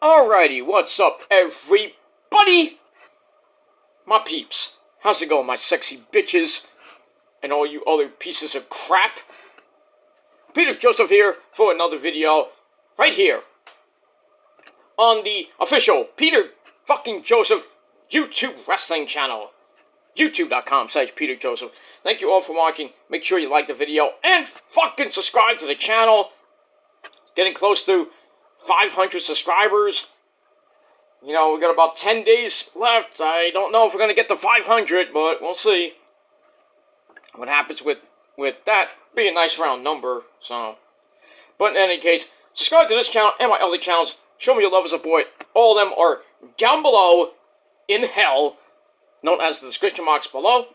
Alrighty, what's up, everybody? My peeps, how's it going, my sexy bitches, and all you other pieces of crap? Peter Joseph here for another video, right here, on the official Peter fucking Joseph YouTube wrestling channel. YouTube.com/Peter Joseph. Thank you all for watching. Make sure you like the video and fucking subscribe to the channel. It's getting close to 500 subscribers. You know, we got about 10 days left. I don't know if we're going to get to 500, but we'll see what happens with that. Be a nice round number, so. But in any case, subscribe to this channel and my other channels. Show me your love and support. All of them are down below in hell, known as the description box below.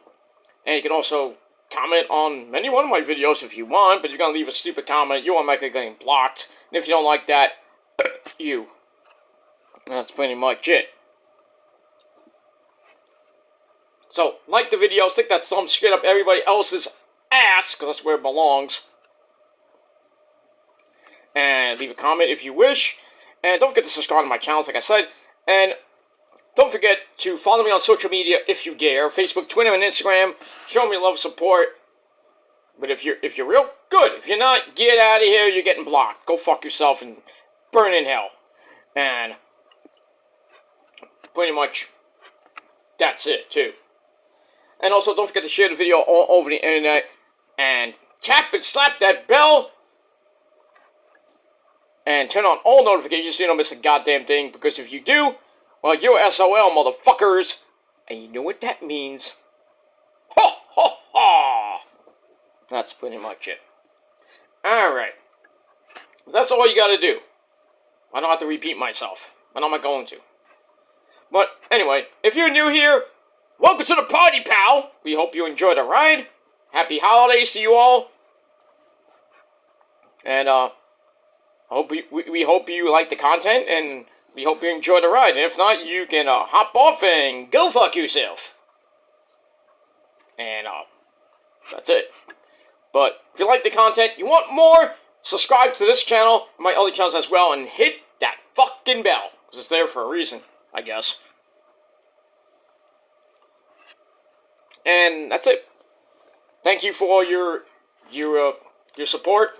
And you can also comment on any one of my videos if you want, but you're going to leave a stupid comment, you're automatically getting blocked. And if you don't like that, you. That's pretty much it. So, like the video, stick that thumb straight up everybody else's ass, because that's where it belongs. And leave a comment if you wish. And don't forget to subscribe to my channels, like I said. And don't forget to follow me on social media if you dare. Facebook, Twitter, and Instagram. Show me love and support. But if you're real, good. If you're not, get out of here. You're getting blocked. Go fuck yourself and burn in hell. And pretty much that's it, too. And also, don't forget to share the video all over the internet. And tap and slap that bell. And turn on all notifications so you don't miss a goddamn thing. Because if you do, well, you're SOL, motherfuckers. And you know what that means. Ha ha ha! That's pretty much it. Alright. That's all you gotta do. I don't have to repeat myself. And I'm not going to. But anyway, if you're new here, welcome to the party, pal. We hope you enjoy the ride. Happy holidays to you all. And we hope you like the content, and we hope you enjoy the ride. And if not, you can hop off and go fuck yourself. And that's it. But if you like the content, you want more, subscribe to this channel, and my other channels as well, and hit that fucking bell. Because it's there for a reason, I guess. And that's it. Thank you for all your support.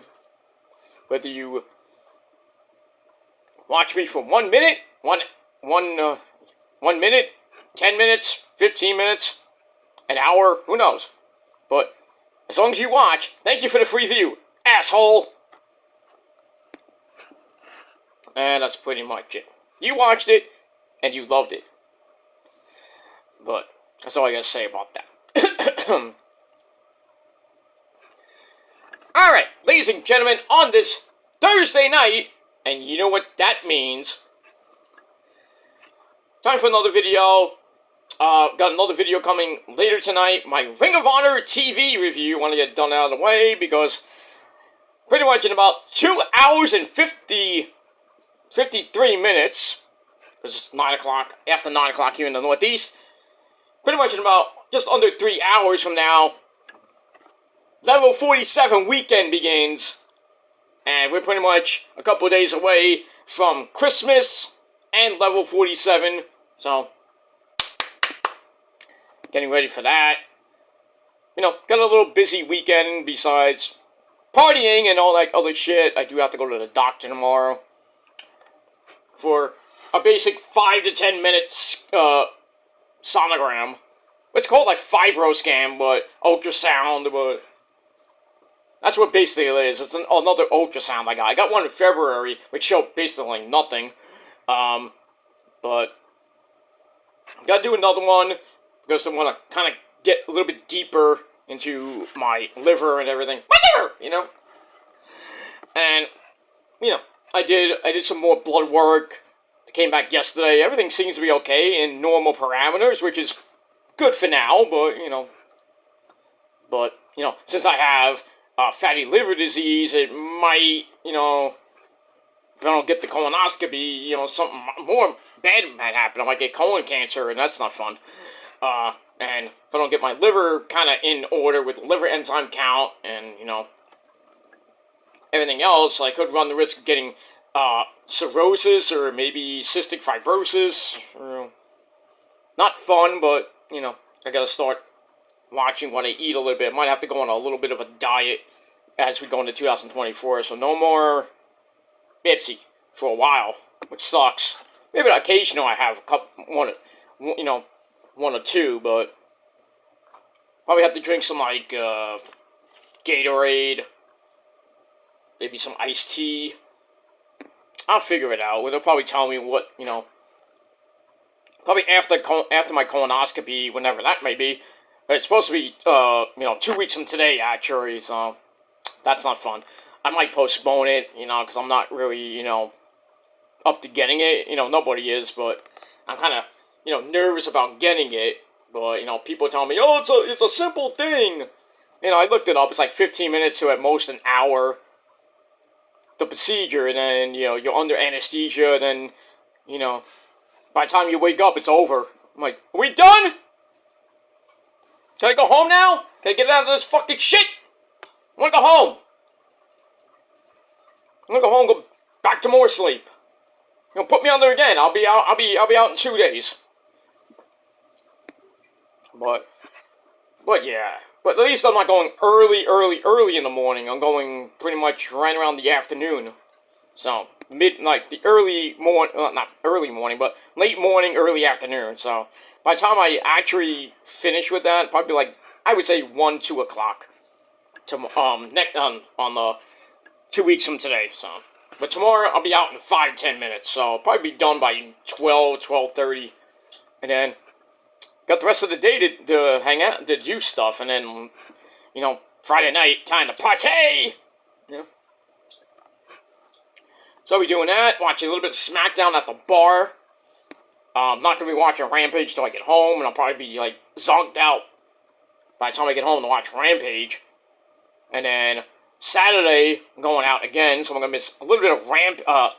Whether you watch me for 1 minute, one minute, 10 minutes, 15 minutes, an hour, who knows? But as long as you watch, thank you for the free view, asshole. And that's pretty much it. You watched it, and you loved it. But that's all I gotta say about that. Alright, ladies and gentlemen, on this Thursday night, and you know what that means. Time for another video. Got another video coming later tonight. My Ring of Honor TV review. Want to get done out of the way because pretty much in about 2 hours and 53 minutes, because it's 9 o'clock, after 9 o'clock here in the Northeast, pretty much in about just under 3 hours from now, Level 47 weekend begins. And we're pretty much a couple of days away from Christmas and Level 47. So, getting ready for that. You know, got a little busy weekend besides partying and all that other shit. I do have to go to the doctor tomorrow for a basic 5 to 10 minutes sonogram. It's called like fibroscan, but ultrasound, but that's what basically it is. It's another ultrasound I got. I got one in February, which showed basically nothing. But gotta do another one because I want to kind of get a little bit deeper into my liver and everything. My liver, you know. And you know, I did some more blood work. I came back yesterday. Everything seems to be okay in normal parameters, which is good for now. But you know, since I have fatty liver disease, it might, you know, if I don't get the colonoscopy, you know, something more bad might happen. I might get colon cancer, and that's not fun. And if I don't get my liver kind of in order with liver enzyme count and, you know, everything else, I could run the risk of getting cirrhosis or maybe cystic fibrosis. Not fun, but, I gotta start watching what I eat a little bit. Might have to go on a little bit of a diet as we go into 2024. So no more Pepsi for a while, which sucks. Maybe on occasion I have a couple, one or two, but probably have to drink some like Gatorade, maybe some iced tea. I'll figure it out. They'll probably tell me what, probably after my colonoscopy, whenever that may be. It's supposed to be, 2 weeks from today, actually, so that's not fun. I might postpone it, because I'm not really, up to getting it. Nobody is, but I'm kind of, nervous about getting it. But, people tell me, oh, it's a simple thing. I looked it up. It's like 15 minutes to at most an hour. The procedure, and then, you're under anesthesia, and then, by the time you wake up, it's over. I'm like, are we done? Can I go home now? Can I get out of this fucking shit? I want to go home. I'm gonna go home and go back to more sleep. Put me on there again. I'll be out in 2 days. But yeah. But at least I'm not going early in the morning. I'm going pretty much right around the afternoon. So, midnight, the early morning, not early morning, but late morning, early afternoon. So, by the time I actually finish with that, probably like, I would say 1, 2 o'clock. On the 2 weeks from today, so. But tomorrow, I'll be out in 5-10 minutes, so I'll probably be done by 12:30. And then, got the rest of the day to hang out, to do stuff, and then, Friday night, time to party! Yeah. So I'll be doing that, watching a little bit of SmackDown at the bar. I'm not going to be watching Rampage till I get home, and I'll probably be, like, zonked out by the time I get home to watch Rampage. And then, Saturday, I'm going out again, so I'm going to miss a little bit of Rampage. I'm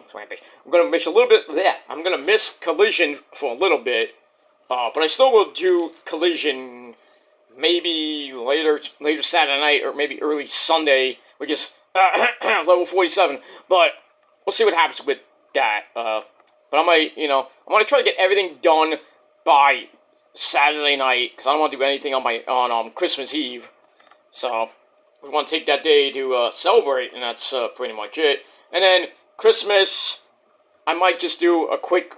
going to miss a little bit, I'm going to miss Collision for a little bit. But I still will do Collision maybe later Saturday night or maybe early Sunday, which is level 47. But we'll see what happens with that. But I might, I want to try to get everything done by Saturday night because I don't want to do anything on Christmas Eve. So we want to take that day to celebrate, and that's pretty much it. And then Christmas, I might just do a quick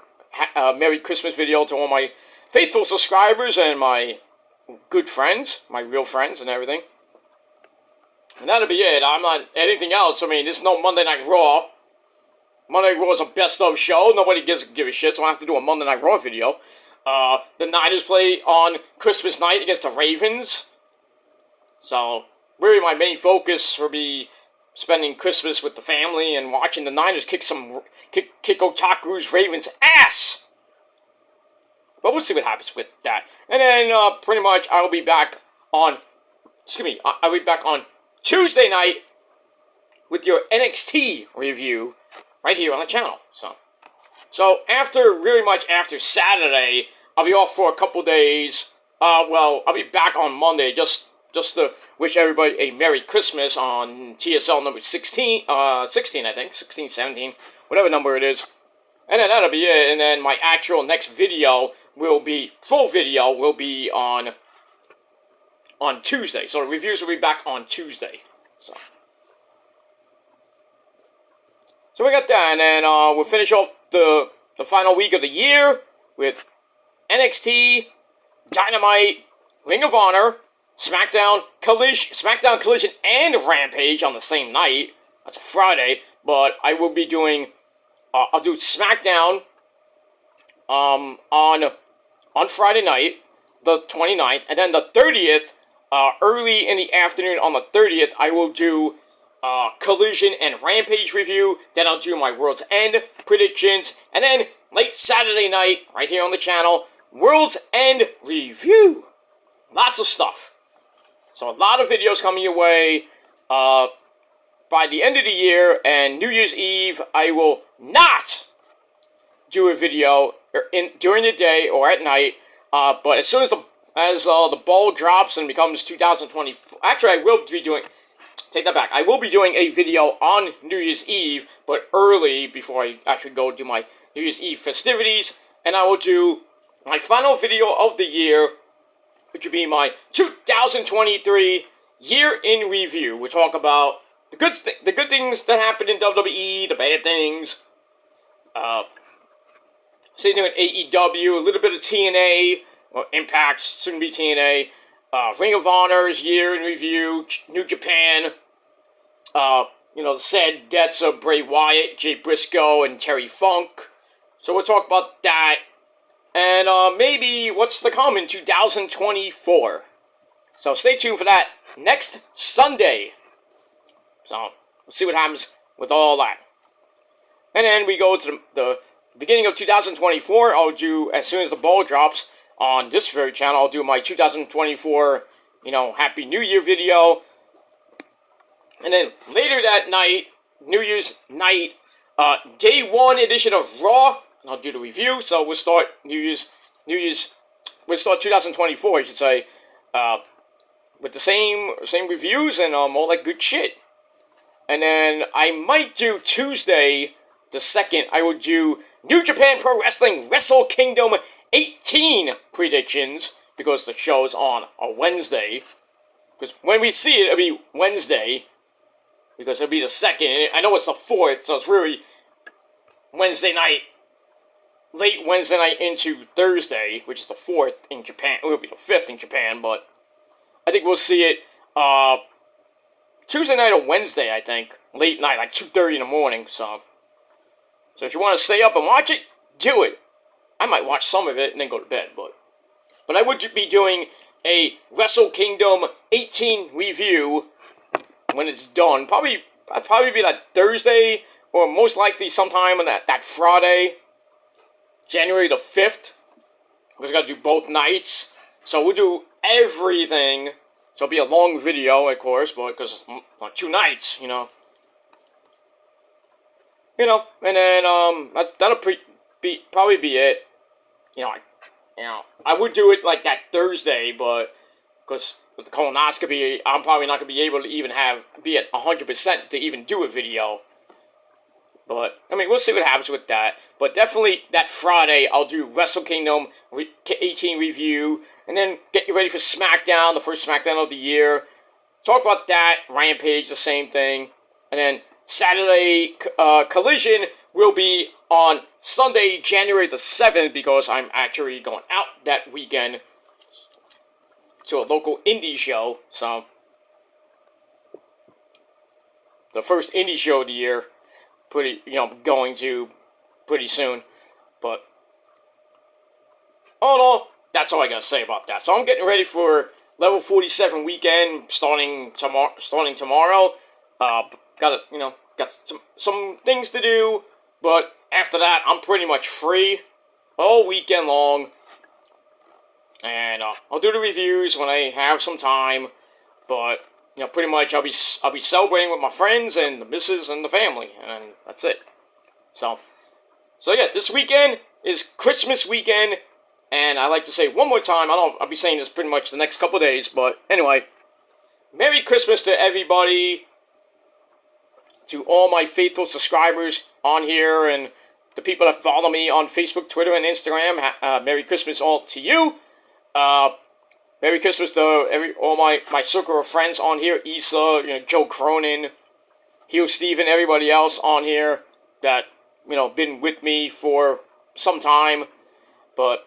Merry Christmas video to all my faithful subscribers and my good friends, my real friends and everything. And that'll be it. I'm not anything else. I mean, this is no Monday Night Raw. Monday Night Raw is a best of show. Nobody give a shit, so I have to do a Monday Night Raw video. The Niners play on Christmas night against the Ravens. So, really my main focus will be spending Christmas with the family and watching the Niners kick Otaku's Ravens' ass. But we'll see what happens with that. And then, pretty much, I'll be back on Tuesday night with your NXT review right here on the channel. So really much after Saturday, I'll be off for a couple days. I'll be back on Monday just to wish everybody a Merry Christmas on TSL number 16, I think, 16, 17, whatever number it is. And then that'll be it. And then my actual next video full video will be on Tuesday. So the reviews will be back on Tuesday. So we got that, and then we'll finish off the final week of the year with NXT, Dynamite, Ring of Honor, SmackDown, Collision, and Rampage on the same night. That's a Friday, but I will be doing, I'll do SmackDown on Friday night, the 29th, and then the 30th, early in the afternoon on the 30th, I will do Collision and Rampage review. Then I'll do my World's End predictions, and then late Saturday night, right here on the channel, World's End review. Lots of stuff. So a lot of videos coming your way. By the end of the year and New Year's Eve, I will not do a video during the day or at night. But as soon as the ball drops and becomes 2020, actually I will be doing. take that back. I will be doing a video on New Year's Eve, but early before I actually go do my New Year's Eve festivities. And I will do my final video of the year, which will be my 2023 year in review. We'll talk about the good things that happened in WWE, the bad things. Same thing with AEW, a little bit of TNA, or Impact, soon be TNA. Ring of Honor's year in review, New Japan. The sad deaths of Bray Wyatt, Jay Briscoe, and Terry Funk. So we'll talk about that. And maybe what's to come in 2024. So stay tuned for that next Sunday. So we'll see what happens with all that. And then we go to the beginning of 2024. I'll do, as soon as the ball drops on this very channel, I'll do my 2024, Happy New Year video. And then later that night, New Year's night, day 1 edition of Raw, and I'll do the review. So we'll start we'll start 2024, I should say, with the same reviews and all that good shit. And then I might do Tuesday, the 2nd, I will do New Japan Pro Wrestling Wrestle Kingdom 18 predictions, because the show's on a Wednesday. Because when we see it, it'll be Wednesday, because it'll be the 2nd. I know it's the 4th, so it's really Wednesday night, late Wednesday night into Thursday, which is the 4th in Japan. It will be the 5th in Japan, but I think we'll see it Tuesday night or Wednesday, I think. Late night, like 2:30 in the morning, so if you want to stay up and watch it, do it. I might watch some of it and then go to bed, but I would be doing a Wrestle Kingdom 18 review when it's done. Probably be that Thursday, or most likely sometime on that Friday, January the 5th. Because I got to do both nights. So we'll do everything. So it'll be a long video, of course, but because it's like 2 nights, and then that'll probably be it. I would do it like that Thursday, but because with the colonoscopy, I'm probably not going to be able to even be at 100% to even do a video. But, we'll see what happens with that. But definitely that Friday, I'll do Wrestle Kingdom 18 review, and then get you ready for SmackDown, the first SmackDown of the year. Talk about that. Rampage, the same thing. And then Saturday, Collision will be on Sunday, January the 7th, because I'm actually going out that weekend to a local indie show. So, the first indie show of the year, going to pretty soon. But, all in all, that's all I gotta say about that. So I'm getting ready for Level 47 weekend starting tomorrow. Got some things to do, but after that, I'm pretty much free all weekend long. And I'll do the reviews when I have some time. But pretty much I'll be celebrating with my friends and the missus and the family, and that's it. So yeah, this weekend is Christmas weekend, and I like to say one more time. I'll be saying this pretty much the next couple of days, but anyway, Merry Christmas to everybody, to all my faithful subscribers on here, and the people that follow me on Facebook, Twitter, and Instagram. Merry Christmas all to you. Merry Christmas to all my circle of friends on here. Issa, Joe Cronin, Hugh Steven, everybody else on here that, been with me for some time. But,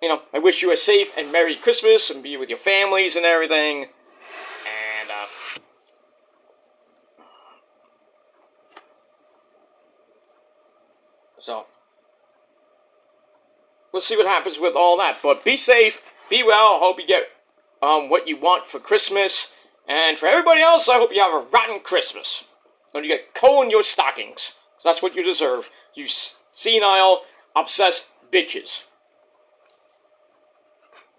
I wish you a safe and Merry Christmas and be with your families and everything. And, so, we'll see what happens with all that. But be safe. Be well. Hope you get what you want for Christmas. And for everybody else, I hope you have a rotten Christmas. And you get coal in your stockings. Because that's what you deserve. You senile, obsessed bitches.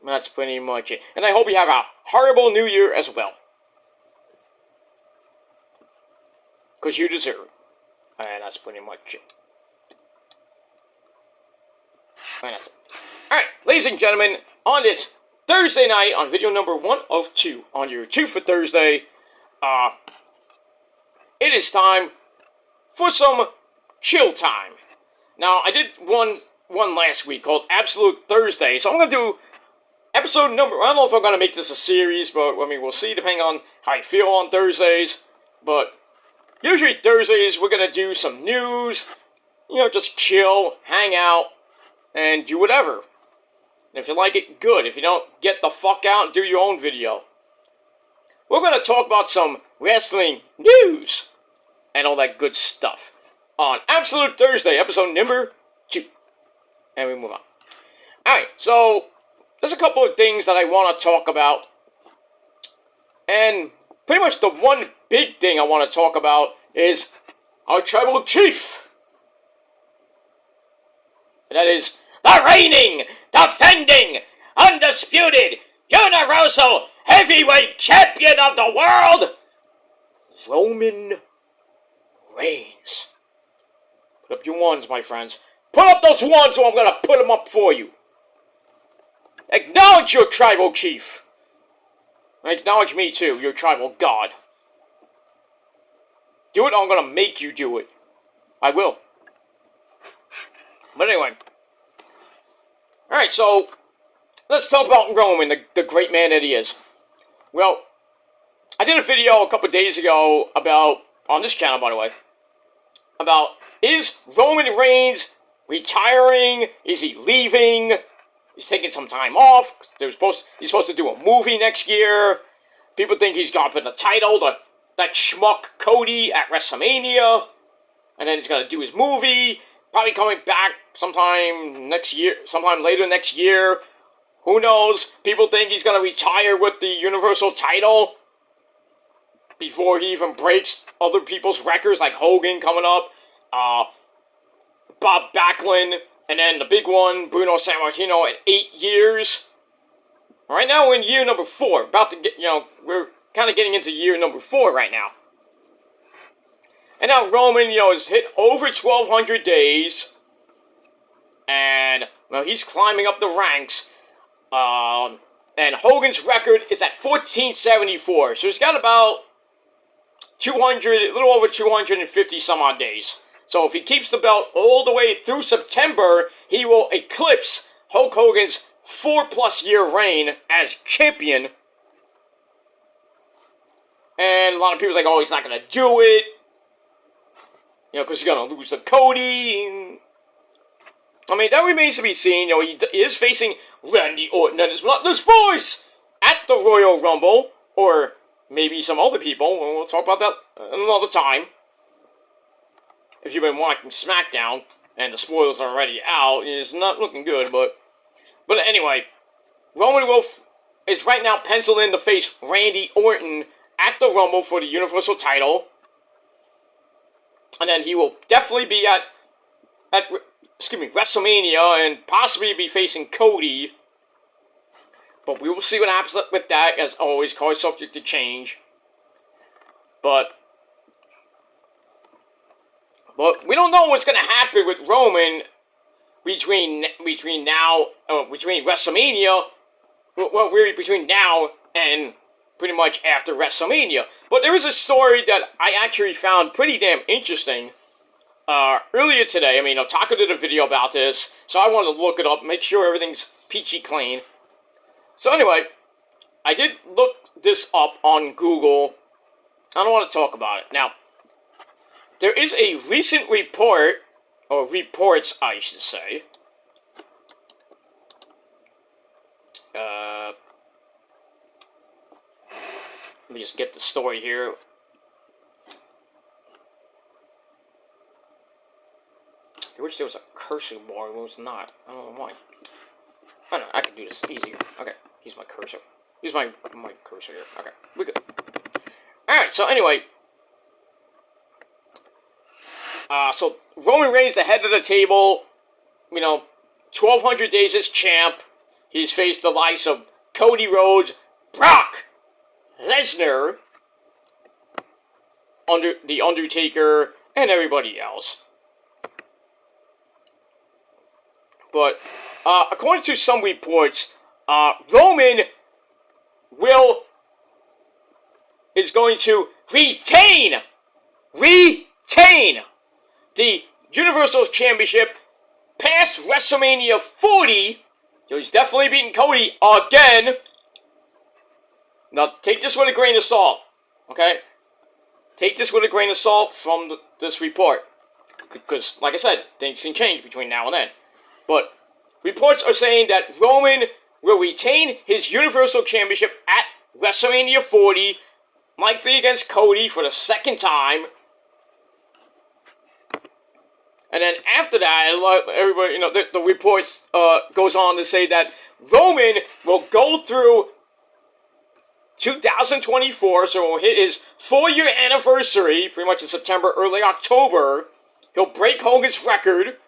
That's pretty much it. And I hope you have a horrible new year as well. Because you deserve it. And that's pretty much it. And that's it. Alright, ladies and gentlemen, on this Thursday night, on video number 1 of 2, on your 2 for Thursday, it is time for some chill time. Now, I did one last week called Absolute Thursday, so I'm going to do episode number... I don't know if I'm going to make this a series, but, I mean, we'll see depending on how you feel on Thursdays. But usually Thursdays, we're going to do some news, just chill, hang out, and do whatever. And if you like it, good. If you don't, get the fuck out and do your own video. We're going to talk about some wrestling news and all that good stuff on Absolute Thursday, episode number 2. And we move on. Alright, so there's a couple of things that I want to talk about. And pretty much the one big thing I want to talk about is our tribal chief. And that is the reigning, defending, undisputed, universal heavyweight champion of the world, Roman Reigns. Put up your ones, my friends. Put up those ones or I'm going to put them up for you. Acknowledge your tribal chief. Acknowledge me too, your tribal god. Do it or I'm going to make you do it. I will. But anyway. Alright, so let's talk about Roman, the great man that he is. Well, I did a video a couple days ago about, on this channel by the way, about is Roman Reigns retiring? Is he leaving? He's taking some time off. He's supposed to do a movie next year. People think he's dropping the title to that schmuck Cody at WrestleMania. And then he's going to do his movie. Probably coming back sometime next year, sometime later next year. Who knows? People think he's going to retire with the Universal title before he even breaks other people's records, like Hogan coming up, Bob Backlund, and then the big one, Bruno Sammartino, at 8 years. Right now we're in year number 4. About to get, we're kind of getting into year number 4 right now. And now Roman, has hit over 1,200 days. And, he's climbing up the ranks. And Hogan's record is at 1474. So he's got about 200, a little over 250 some odd days. So if he keeps the belt all the way through September, he will eclipse Hulk Hogan's 4+ year reign as champion. And a lot of people are like, oh, he's not going to do it. Because he's going to lose to Cody. I mean, that remains to be seen. He is facing Randy Orton and his Monotonous Voice at the Royal Rumble. Or maybe some other people. We'll talk about that another time. If you've been watching SmackDown, and the spoilers are already out, it's not looking good, but anyway, Roman is right now penciled in to face Randy Orton at the Rumble for the Universal title. And then he will definitely be at WrestleMania and possibly be facing Cody. But we will see what happens with that, as always, card subject to change. But we don't know what's going to happen with Roman between WrestleMania. Well, really between now and pretty much after WrestleMania. But there was a story that I actually found pretty damn interesting earlier today. I mean, Otaku did a video about this, so I wanted to look it up, make sure everything's peachy clean. So anyway, I did look this up on Google. I don't want to talk about it. Now, there is a recent report, or reports, I should say. Let me just get the story here. I wish there was a cursor bar, but it's not. I don't know why. I don't know, I can do this easier. Okay, use my cursor. Use my cursor here. Okay, we're good. Alright, so anyway. So Roman Reigns, the head of the table, 1,200 days as champ. He's faced the likes of Cody Rhodes, Brock Lesnar, The Undertaker, and everybody else. But according to some reports, Roman is going to retain retain the Universal Championship past WrestleMania 40. So he's definitely beating Cody again. Now, take this with a grain of salt, okay? Take this with a grain of salt from this report. Because, like I said, things can change between now and then. But reports are saying that Roman will retain his Universal Championship at WrestleMania 40, likely against Cody for the second time. And then after that, everybody, the reports goes on to say that Roman will go through 2024, so he'll hit his 4-year anniversary, pretty much in September, early October. He'll break Hogan's record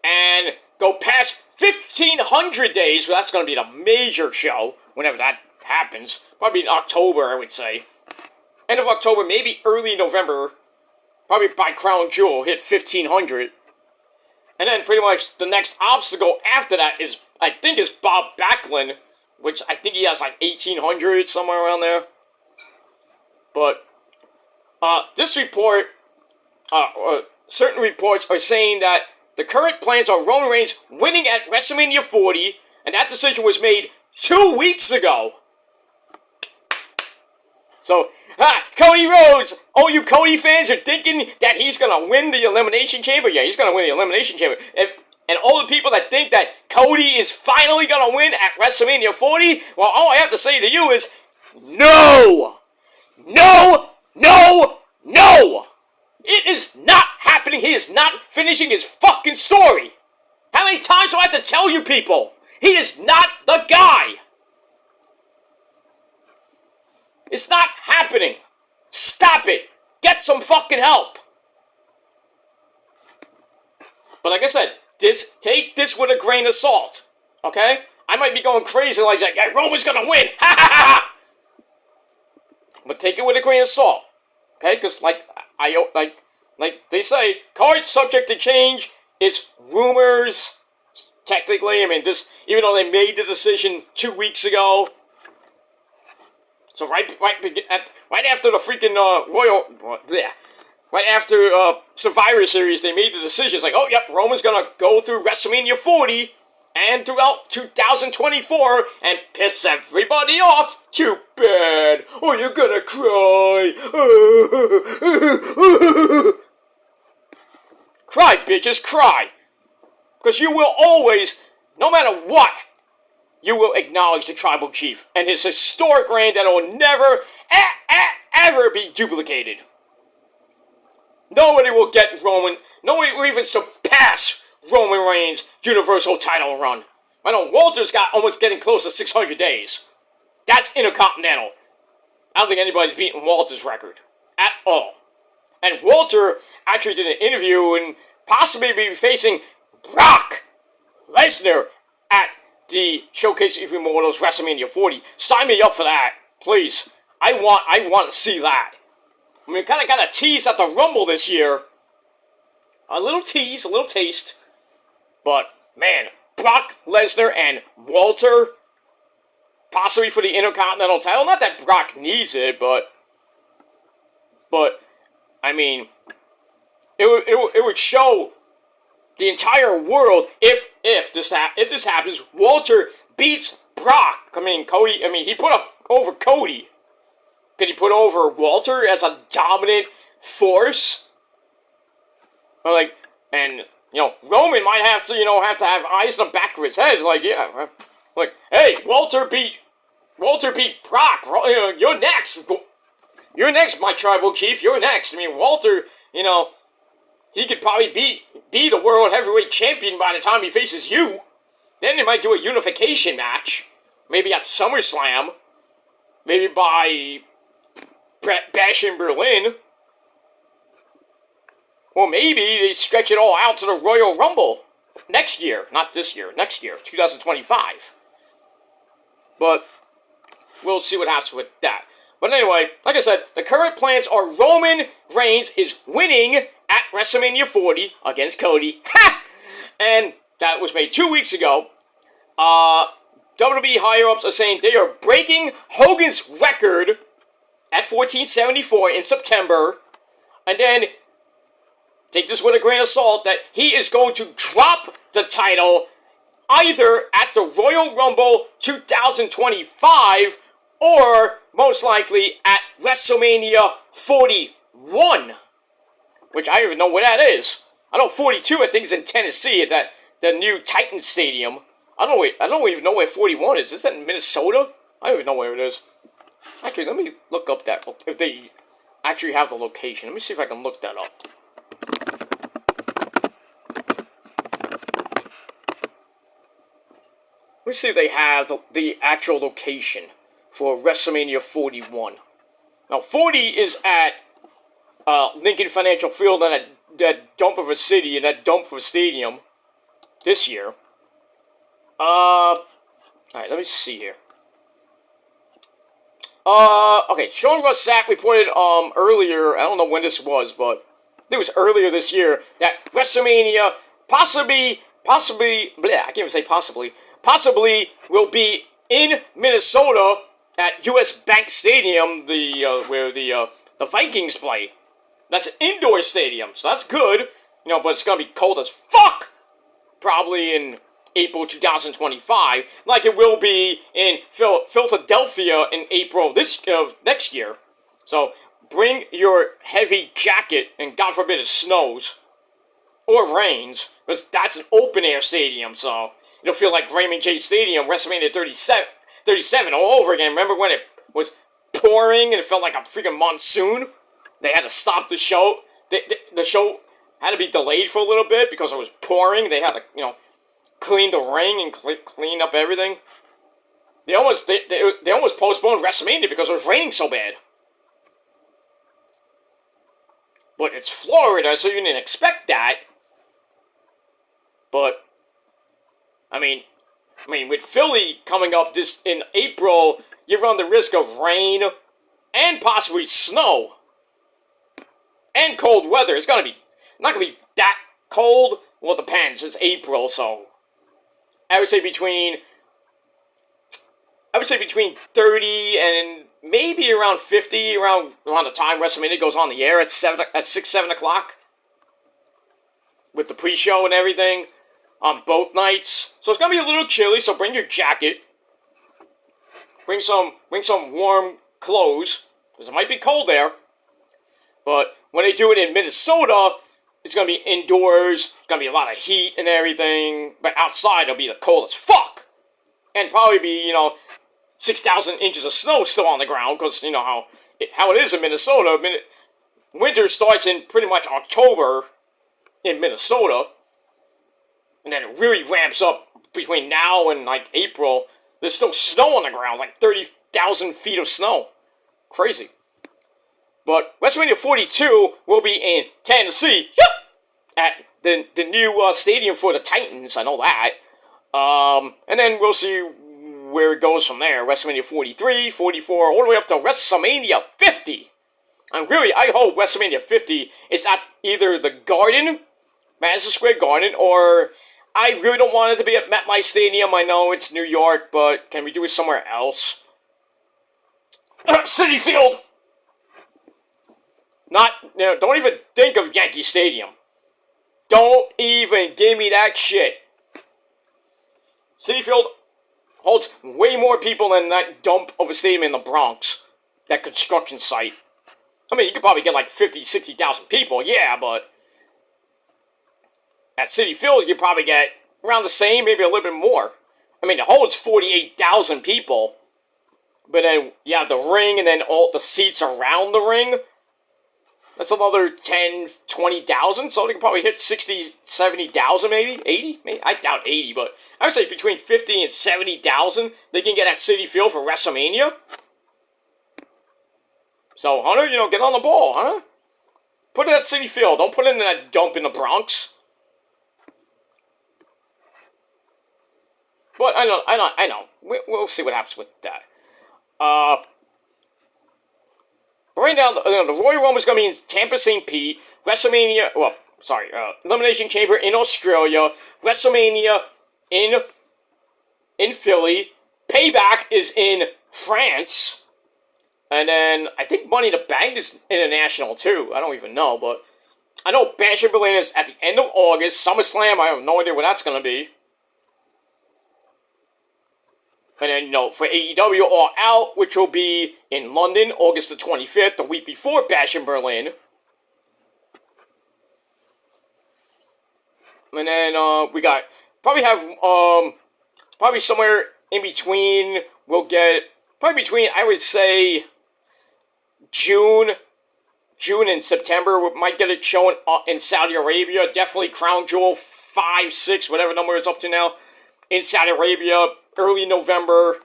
and go past 1,500 days. Well, that's going to be the major show, whenever that happens. Probably in October, I would say. End of October, maybe early November. Probably by Crown Jewel, hit 1,500. And then pretty much the next obstacle after that is, I think, is Bob Backlund, which I think he has like 1,800, somewhere around there. But this report, certain reports are saying that the current plans are Roman Reigns winning at WrestleMania 40, and that decision was made 2 weeks ago. So, Cody Rhodes, all you Cody fans are thinking that he's going to win the Elimination Chamber? Yeah, he's going to win the Elimination Chamber. And all the people that think that Cody is finally going to win at WrestleMania 40, well, all I have to say to you is, no! No! No! No! It is not happening. He is not finishing his fucking story. How many times do I have to tell you people? He is not the guy. It's not happening. Stop it. Get some fucking help. But like I said, take this with a grain of salt. Okay? I might be going crazy like that. Yeah, Roman's gonna win. Ha ha ha ha. But take it with a grain of salt. Okay? Because like they say, cards subject to change. It's rumors. Technically, I mean, even though they made the decision 2 weeks ago. So right after the freaking right after Survivor Series, they made the decisions like, oh, yep, Roman's gonna go through WrestleMania 40 and throughout 2024 and piss everybody off. Too bad. Oh, you're gonna cry. Cry, bitches, cry. Because you will always, no matter what, you will acknowledge the tribal chief and his historic reign that will never, ever be duplicated. Nobody will get Roman, nobody will even surpass Roman Reigns' Universal title run. I know Walter's got almost getting close to 600 days. That's Intercontinental. I don't think anybody's beaten Walter's record. At all. And Walter actually did an interview and possibly be facing Brock Lesnar at the Showcase of Immortals WrestleMania 40. Sign me up for that, please. I want to see that. I mean, kind of got a tease at the Rumble this year. A little tease, a little taste. But, man, Brock Lesnar and Walter, possibly for the Intercontinental title. Not that Brock needs it, but I mean, it would show the entire world if this happens. Walter beats Brock. I mean, Cody. I mean, he put up over Cody. Could he put over Walter as a dominant force? Like, and Roman might have to have eyes in the back of his head. Like, yeah, like, hey, Walter beat Brock. You're next. You're next, my tribal chief. You're next. I mean, Walter. He could probably be the world heavyweight champion by the time he faces you. Then they might do a unification match. Maybe at SummerSlam. Maybe by Bash in Berlin. Or maybe they stretch it all out to the Royal Rumble. Next year. Not this year. Next year. 2025. But we'll see what happens with that. But anyway, like I said, the current plans are Roman Reigns is winning at WrestleMania 40 against Cody. Ha! And that was made 2 weeks ago. WWE higher-ups are saying they are breaking Hogan's record at 1474 in September. And then, take this with a grain of salt, that he is going to drop the title either at the Royal Rumble 2025 or most likely at WrestleMania 41, which I don't even know where that is. I know 42, I think, is in Tennessee at the new Titan Stadium. I don't even know where 41 is. Is that in Minnesota? I don't even know where it is. Actually, let me look up that, if they actually have the location. Let me see if I can look that up. Let me see if they have the actual location for WrestleMania 41. Now, 40 is at Lincoln Financial Field and that dump of a city and that dump of a stadium this year. Alright, let me see here. Okay, Sean Ross Sack reported, earlier, I don't know when this was, but it was earlier this year, that WrestleMania possibly, bleh, I can't even say possibly will be in Minnesota at US Bank Stadium, where the Vikings play. That's an indoor stadium, so that's good, but it's gonna be cold as fuck, probably in April 2025, like it will be in Philadelphia in April of next year. So bring your heavy jacket, and God forbid it snows or rains, because that's an open air stadium. So it'll feel like Raymond J. Stadium, WrestleMania 37 all over again. Remember when it was pouring and it felt like a freaking monsoon? They had to stop the show. The show had to be delayed for a little bit because it was pouring. They had to, clean the ring and clean up everything. They almost postponed WrestleMania because it was raining so bad. But it's Florida, so you didn't expect that. But I mean, with Philly coming up this in April, you run the risk of rain and possibly snow and cold weather. It's not gonna be that cold. Well, it depends. It's April, so I would say between 30 and maybe around 50, around the time WrestleMania goes on the air at 6, 7 o'clock. With the pre-show and everything on both nights. So it's going to be a little chilly, so bring your jacket. Bring some warm clothes, because it might be cold there. But when they do it in Minnesota, it's going to be indoors, it's going to be a lot of heat and everything, but outside it'll be the cold as fuck. And probably be, 6,000 inches of snow still on the ground, because you know how it is in Minnesota. Winter starts in pretty much October in Minnesota, and then it really ramps up between now and, April. There's still snow on the ground, 30,000 feet of snow. Crazy. But WrestleMania 42 will be in Tennessee. Yep! At the new stadium for the Titans. I know that. And then we'll see where it goes from there. WrestleMania 43, 44, all the way up to WrestleMania 50. And really, I hope WrestleMania 50 is at either the Garden, Madison Square Garden, or I really don't want it to be at MetLife Stadium. I know it's New York, but can we do it somewhere else? Citi Field! Don't even think of Yankee Stadium. Don't even give me that shit. Citi Field holds way more people than that dump of a stadium in the Bronx. That construction site. You could probably get 50, 60,000 people, yeah, but at Citi Field, you probably get around the same, maybe a little bit more. It holds 48,000 people, but then you have the ring and then all the seats around the ring. That's another 10, 20,000, so they can probably hit 60, 70,000 maybe, 80? Maybe? I doubt 80, but I would say between 50 and 70,000 they can get at Citi Field for WrestleMania. So, Hunter, get on the ball, huh? Put it at Citi Field, don't put it in that dump in the Bronx. But I know. We'll see what happens with that. But right now, the Royal Rumble is going to be in Tampa, St. Pete. WrestleMania, Elimination Chamber in Australia. WrestleMania in Philly. Payback is in France. And then I think Money in the Bank is international too. I don't even know, but I know Bash in Berlin is at the end of August. SummerSlam, I have no idea when that's going to be. And then, for AEW All Out, which will be in London, August the 25th, the week before Bash in Berlin. And then, we got, probably somewhere in between, we'll get, probably between, I would say, June and September, we might get it shown in Saudi Arabia. Definitely Crown Jewel 5, 6, whatever number it's up to now, in Saudi Arabia, early November.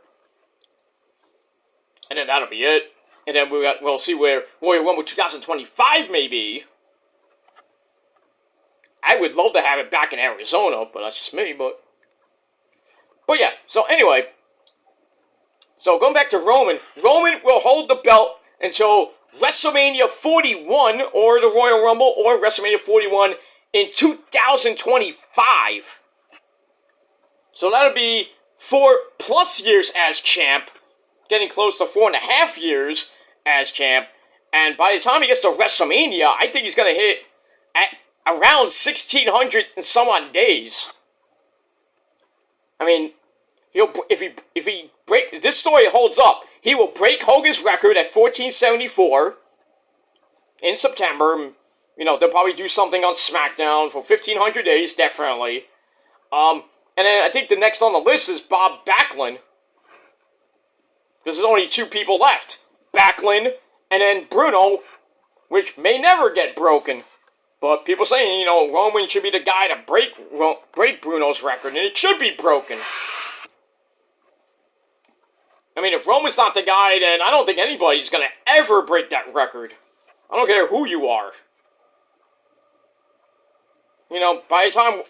And then that'll be it. And then we'll see where Royal Rumble 2025 may be. I would love to have it back in Arizona, but that's just me, but yeah, so anyway. So going back to Roman will hold the belt until WrestleMania 41, or the Royal Rumble, or WrestleMania 41 in 2025. So that'll be 4+ years as champ, getting close to 4.5 years as champ. And by the time he gets to WrestleMania, I think he's going to hit at around 1,600 and some odd days. I mean, if he break, this story holds up, he will break Hogan's record at 1474 in September. They'll probably do something on SmackDown for 1,500 days, definitely. And then I think the next on the list is Bob Backlund. Because there's only 2 people left. Backlund and then Bruno, which may never get broken. But people saying, Roman should be the guy to break Bruno's record, and it should be broken. I mean, if Roman's not the guy, then I don't think anybody's going to ever break that record. I don't care who you are. By the time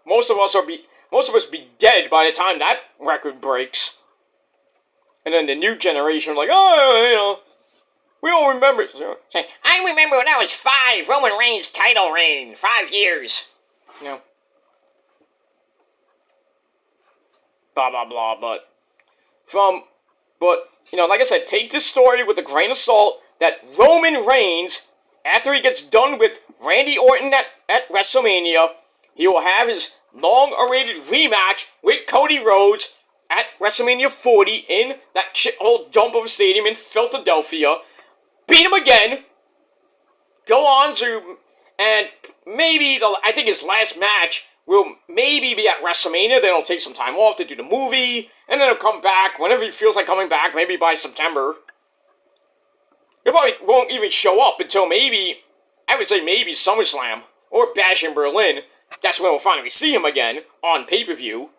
most of us be dead by the time that record breaks. And then the new generation are like, we don't remember. I remember when I was 5, Roman Reigns' title reign, 5 years. Blah, blah, blah, but like I said, take this story with a grain of salt that Roman Reigns, after he gets done with Randy Orton at WrestleMania, he will have his long-awaited rematch with Cody Rhodes at WrestleMania 40 in that shithole dump of a stadium in Philadelphia. Beat him again. Go on to, and maybe I think his last match will maybe be at WrestleMania. Then he'll take some time off to do the movie, and then he'll come back whenever he feels like coming back, maybe by September. He probably won't even show up until maybe SummerSlam or Bash in Berlin. That's when we'll finally see him again on pay-per-view.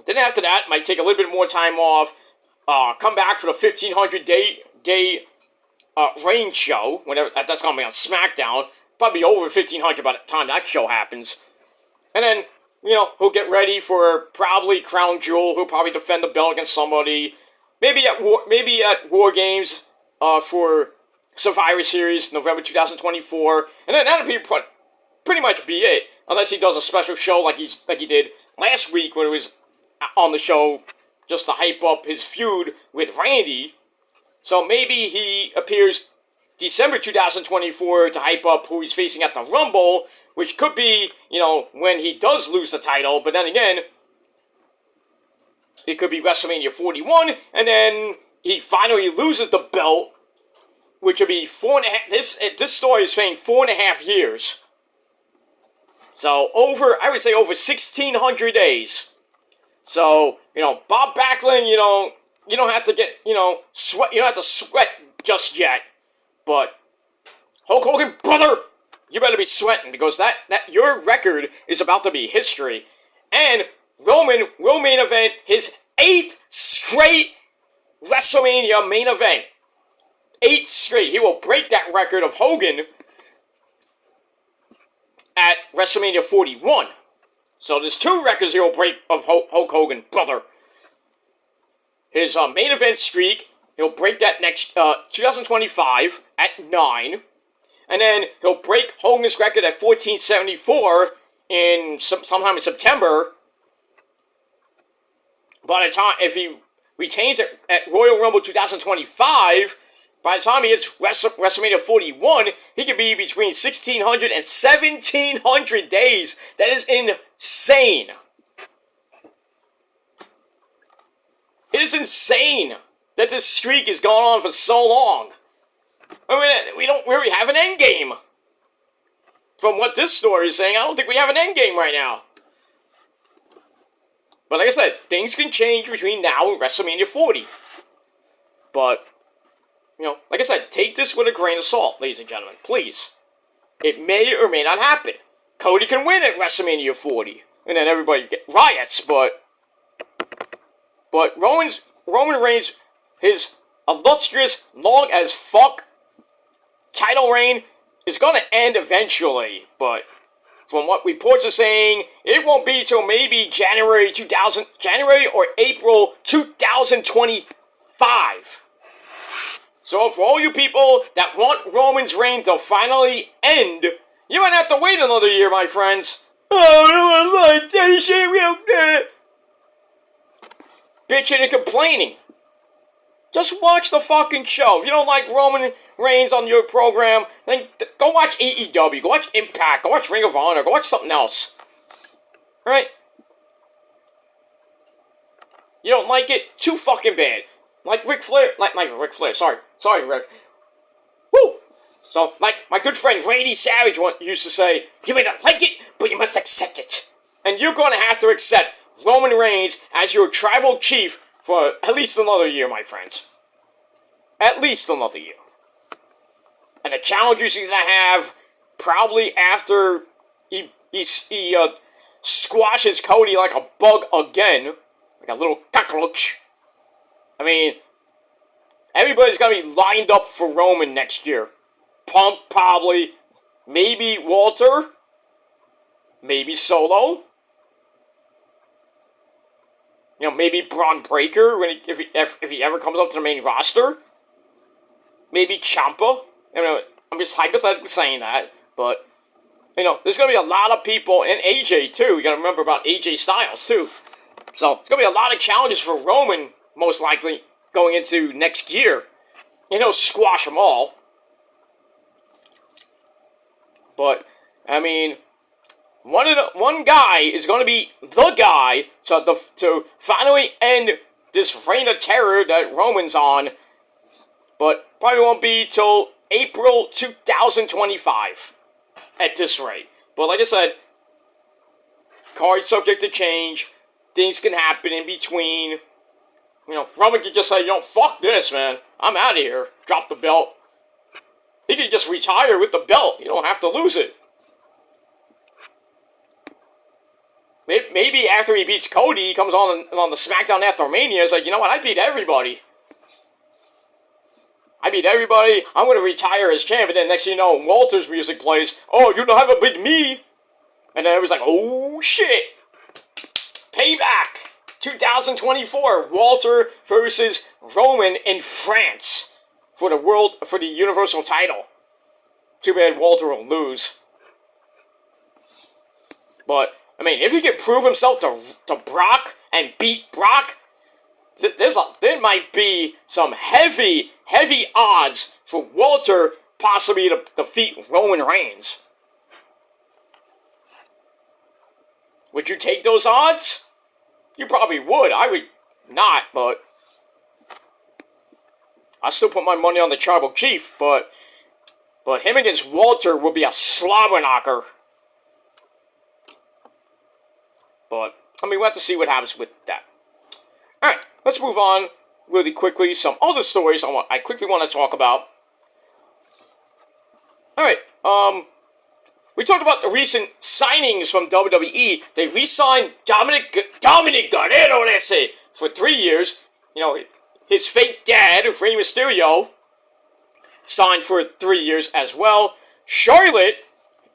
Then after that, might take a little bit more time off, come back for the 1,500 day reign show, whenever that's going to be on SmackDown. Probably over 1,500 by the time that show happens. And then, he'll get ready for probably Crown Jewel. He'll probably defend the belt against somebody. Maybe at War Games for Survivor Series, November 2024. And then that'll be pretty much be it. Unless he does a special show like he did last week when he was on the show just to hype up his feud with Randy. So maybe he appears December 2024 to hype up who he's facing at the Rumble, which could be, when he does lose the title. But then again, it could be WrestleMania 41, and then he finally loses the belt, which would be 4.5. This story is saying 4.5 years. So I would say over 1,600 days. So, Bob Backlund, you don't have to get, sweat. You don't have to sweat just yet. But Hulk Hogan, brother, you better be sweating because that your record is about to be history. And Roman will main event his 8th straight WrestleMania main event. 8th straight. He will break that record of Hogan at WrestleMania 41. So there's 2 records he will break of Hulk Hogan, brother. His main event streak, he'll break that next 2025 at 9. And then he'll break Hogan's record at 1474 sometime in September. By the time, if he retains at Royal Rumble 2025, by the time he hits WrestleMania 41, he could be between 1,600 and 1,700 days. That is insane. It is insane that this streak has gone on for so long. I mean, we don't really have an end game. From what this story is saying, I don't think we have an end game right now. But like I said, things can change between now and WrestleMania 40. But, like I said, take this with a grain of salt, ladies and gentlemen, please. It may or may not happen. Cody can win at WrestleMania 40, and then everybody get riots, but Roman Reigns, his illustrious, long as fuck title reign is gonna end eventually, but from what reports are saying, it won't be till maybe January or April 2025. So for all you people that want Roman's reign to finally end, you might have to wait another year, my friends. Oh, I don't like that shit real good. Bitching and complaining. Just watch the fucking show. If you don't like Roman Reigns on your program, then go watch AEW, go watch Impact, go watch Ring of Honor, go watch something else. Alright? You don't like it? Too fucking bad. Like Ric Flair, sorry Rick. Woo! So, like my good friend Randy Savage used to say, you may not like it, but you must accept it. And you're gonna have to accept Roman Reigns as your tribal chief for at least another year, my friends. At least another year. And the challengers he's gonna have probably after he squashes Cody like a bug again, like a little cockroach. I mean, everybody's gonna be lined up for Roman next year. Punk probably, maybe Walter, maybe Solo. Maybe Braun Breaker if he ever comes up to the main roster. Maybe Ciampa. I'm just hypothetically saying that, but there's gonna be a lot of people, and AJ too. You gotta remember about AJ Styles too. So it's gonna be a lot of challenges for Roman, most likely going into next year. He'll squash them all. But I mean, one guy is going to be the guy to finally end this reign of terror that Roman's on, but probably won't be till April 2025 at this rate. But like I said, card subject to change, things can happen in between. Roman could just say, fuck this, man, I'm out of here, drop the belt. He could just retire with the belt, you don't have to lose it. Maybe after he beats Cody, he comes on the SmackDown after Mania. It's like, you know what? I beat everybody. I'm going to retire as champ. And then next thing you know, Walter's music plays. Oh, you don't have a big me. And then it was like, oh shit. Payback. 2024. Walter versus Roman in France for the Universal title. Too bad Walter will lose. But I mean, if he can prove himself to Brock and beat Brock, there might be some heavy odds for Walter possibly to defeat Roman Reigns. Would you take those odds? You probably would. I would not, but I still put my money on the Tribal Chief, but him against Walter would be a slobber knocker. But, we'll have to see what happens with that. Alright, let's move on really quickly. Some other stories I quickly want to talk about. Alright, we talked about the recent signings from WWE. They re-signed Dominic Guerrero, let's say, for 3 years. His fake dad, Rey Mysterio, signed for 3 years as well. Charlotte,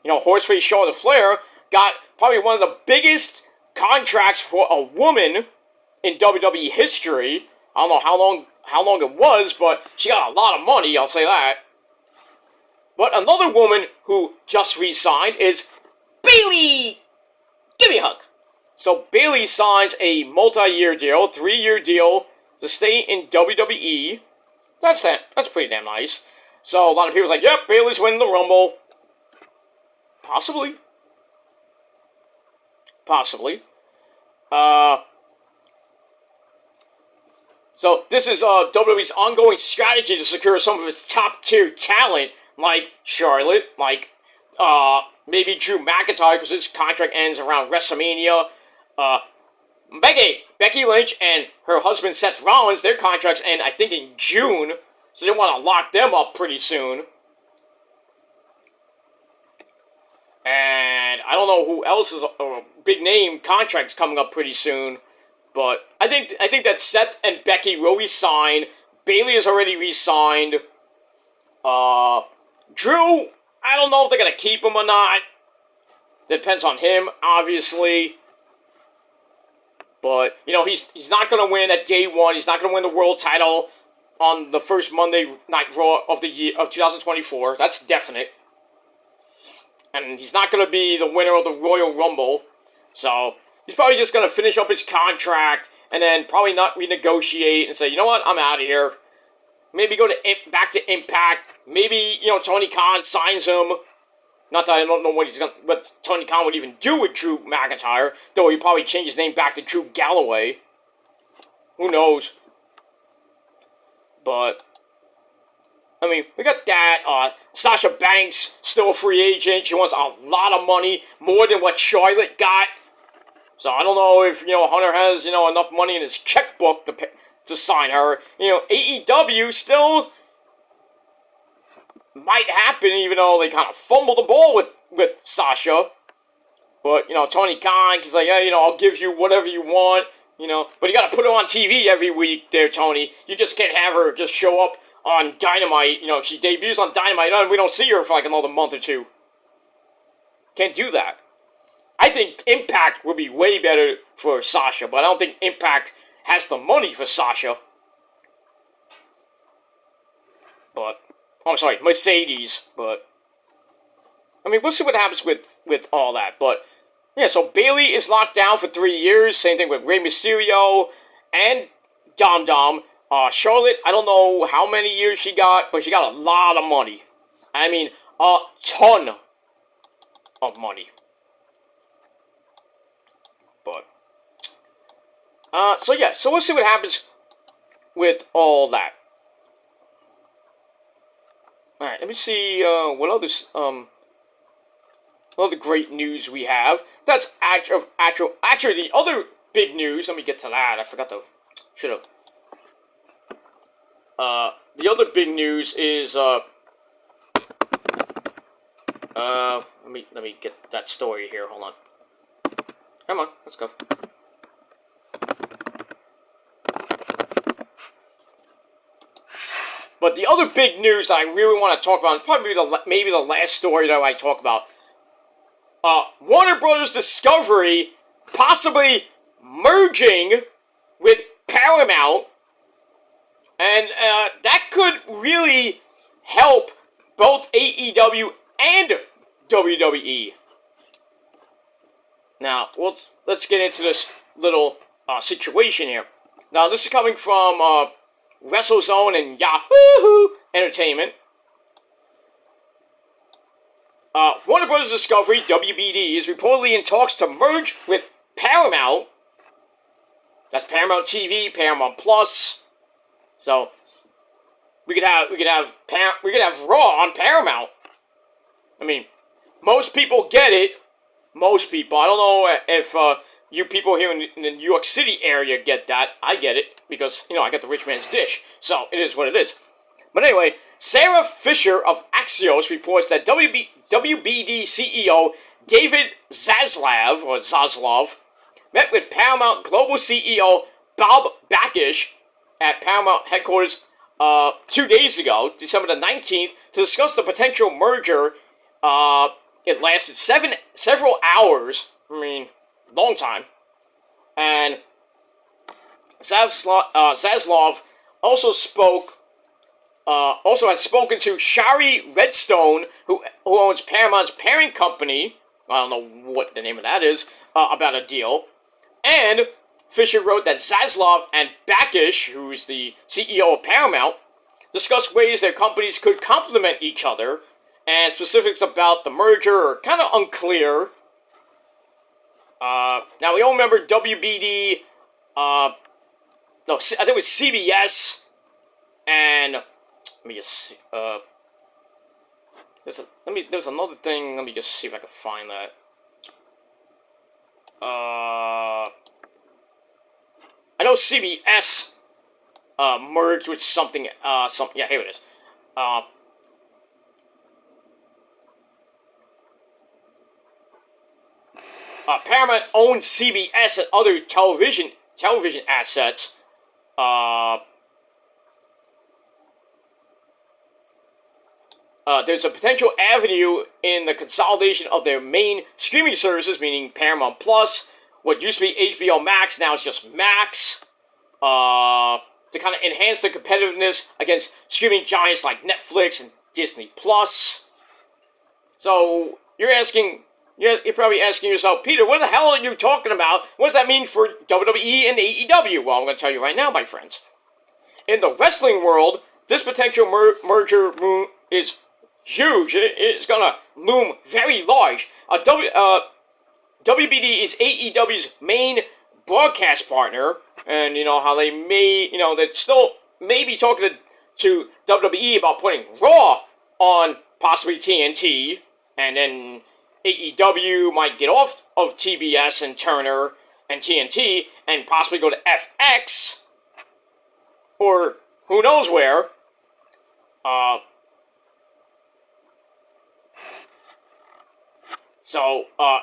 Horseface Charlotte Flair, got probably one of the biggest contracts for a woman in WWE history. I don't know how long it was, but she got a lot of money, I'll say that. But another woman who just re-signed is Bayley. Give me a hug. So Bayley signs a multi-year deal, 3-year deal to stay in WWE. That's pretty damn nice. So a lot of people are like, yep, Bayley's winning the Rumble. Possibly. So this is WWE's ongoing strategy to secure some of its top-tier talent, like Charlotte, like maybe Drew McIntyre, because his contract ends around WrestleMania. Becky Lynch and her husband Seth Rollins, their contracts end, I think, in June, so they want to lock them up pretty soon. And I don't know who else is big name contracts coming up pretty soon, but I think that Seth and Becky will resign. Bayley is already re-signed. Drew, I don't know if they're gonna keep him or not. Depends on him, obviously. But you know, he's not gonna win at day one. He's not gonna win the world title on the first Monday Night Raw of the year of 2024. That's definite. And he's not going to be the winner of the Royal Rumble. So, he's probably just going to finish up his contract and then probably not renegotiate and say, you know what, I'm out of here. Maybe go to back to Impact. Maybe, you know, Tony Khan signs him. Not that I don't know what Tony Khan would even do with Drew McIntyre. Though he'd probably change his name back to Drew Galloway. Who knows? But I mean, we got that. Sasha Banks, still a free agent. She wants a lot of money, more than what Charlotte got. So I don't know if, you know, Hunter has, you know, enough money in his checkbook to sign her. You know, AEW still might happen, even though they kind of fumbled the ball with Sasha. But, you know, Tony Khan is like, yeah, you know, I'll give you whatever you want, you know. But you got to put her on TV every week there, Tony. You just can't have her just show up on Dynamite. You know, she debuts on Dynamite and we don't see her for like another month or two. Can't do that. I think Impact would be way better for Sasha, but I don't think Impact has the money for Sasha. But, oh, I'm sorry, Mercedes, but I mean, we'll see what happens with all that. But yeah, so Bayley is locked down for 3 years. Same thing with Rey Mysterio and Dom. Charlotte, I don't know how many years she got, but she got a lot of money. I mean, a ton of money. But, so yeah, so we'll see what happens with all that. Alright, let me see, what other great news we have. That's actually the other big news. Let me get to that. I forgot to, should've. The other big news is, let me get that story here, hold on. Come on, let's go. But the other big news that I really want to talk about is probably maybe the last story that I talk about. Warner Brothers Discovery possibly merging with Paramount. And that could really help both AEW and WWE. Now, let's get into this little situation here. Now, this is coming from WrestleZone and Yahoo Entertainment. Warner Brothers Discovery, WBD, is reportedly in talks to merge with Paramount. That's Paramount TV, Paramount Plus. So we could have Raw on Paramount. I mean, most people get it. Most people. I don't know if you people here in the New York City area get that. I get it because, you know, I got the rich man's dish. So it is what it is. But anyway, Sarah Fisher of Axios reports that WBD CEO David Zaslav met with Paramount Global CEO Bob Bakish at Paramount headquarters 2 days ago, December the 19th, to discuss the potential merger. It lasted several hours. I mean, long time. And Zaslav also had spoken to Shari Redstone, who owns Paramount's parent company. I don't know what the name of that is, about a deal. And Fisher wrote that Zaslav and Bakish, who is the CEO of Paramount, discussed ways their companies could complement each other, and specifics about the merger are kind of unclear. Now, we all remember WBD, I think it was CBS, and, let me just see, there's another thing, let me just see if I can find that. I know CBS, merged with something, yeah, here it is. Paramount owns CBS and other television assets. There's a potential avenue in the consolidation of their main streaming services, meaning Paramount Plus. What used to be HBO Max now is just Max. To kind of enhance the competitiveness against streaming giants like Netflix and Disney Plus. So you're probably asking yourself, Peter, what the hell are you talking about? What does that mean for WWE and AEW? Well, I'm going to tell you right now, my friends. In the wrestling world, this potential merger is huge. It's going to loom very large. WBD is AEW's main broadcast partner, and you know how they they still may be talking to WWE about putting Raw on possibly TNT, and then AEW might get off of TBS and Turner and TNT and possibly go to FX or who knows where.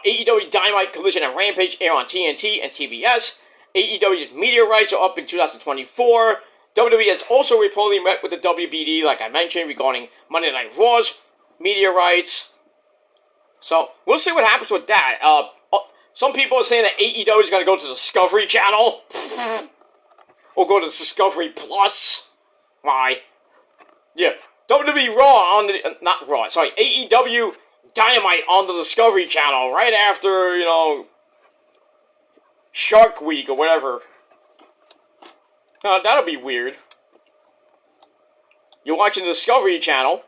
AEW Dynamite, Collision, and Rampage air on TNT and TBS. AEW's media rights are up in 2024. WWE has also reportedly met with the WBD, like I mentioned, regarding Monday Night Raw's media rights. So, we'll see what happens with that. Some people are saying that AEW is going to go to the Discovery Channel. Or go to Discovery Plus. Why? Yeah. WWE Raw on the... not Raw, sorry. AEW Dynamite on the Discovery Channel right after, Shark Week or whatever. That'll be weird. You're watching the Discovery Channel.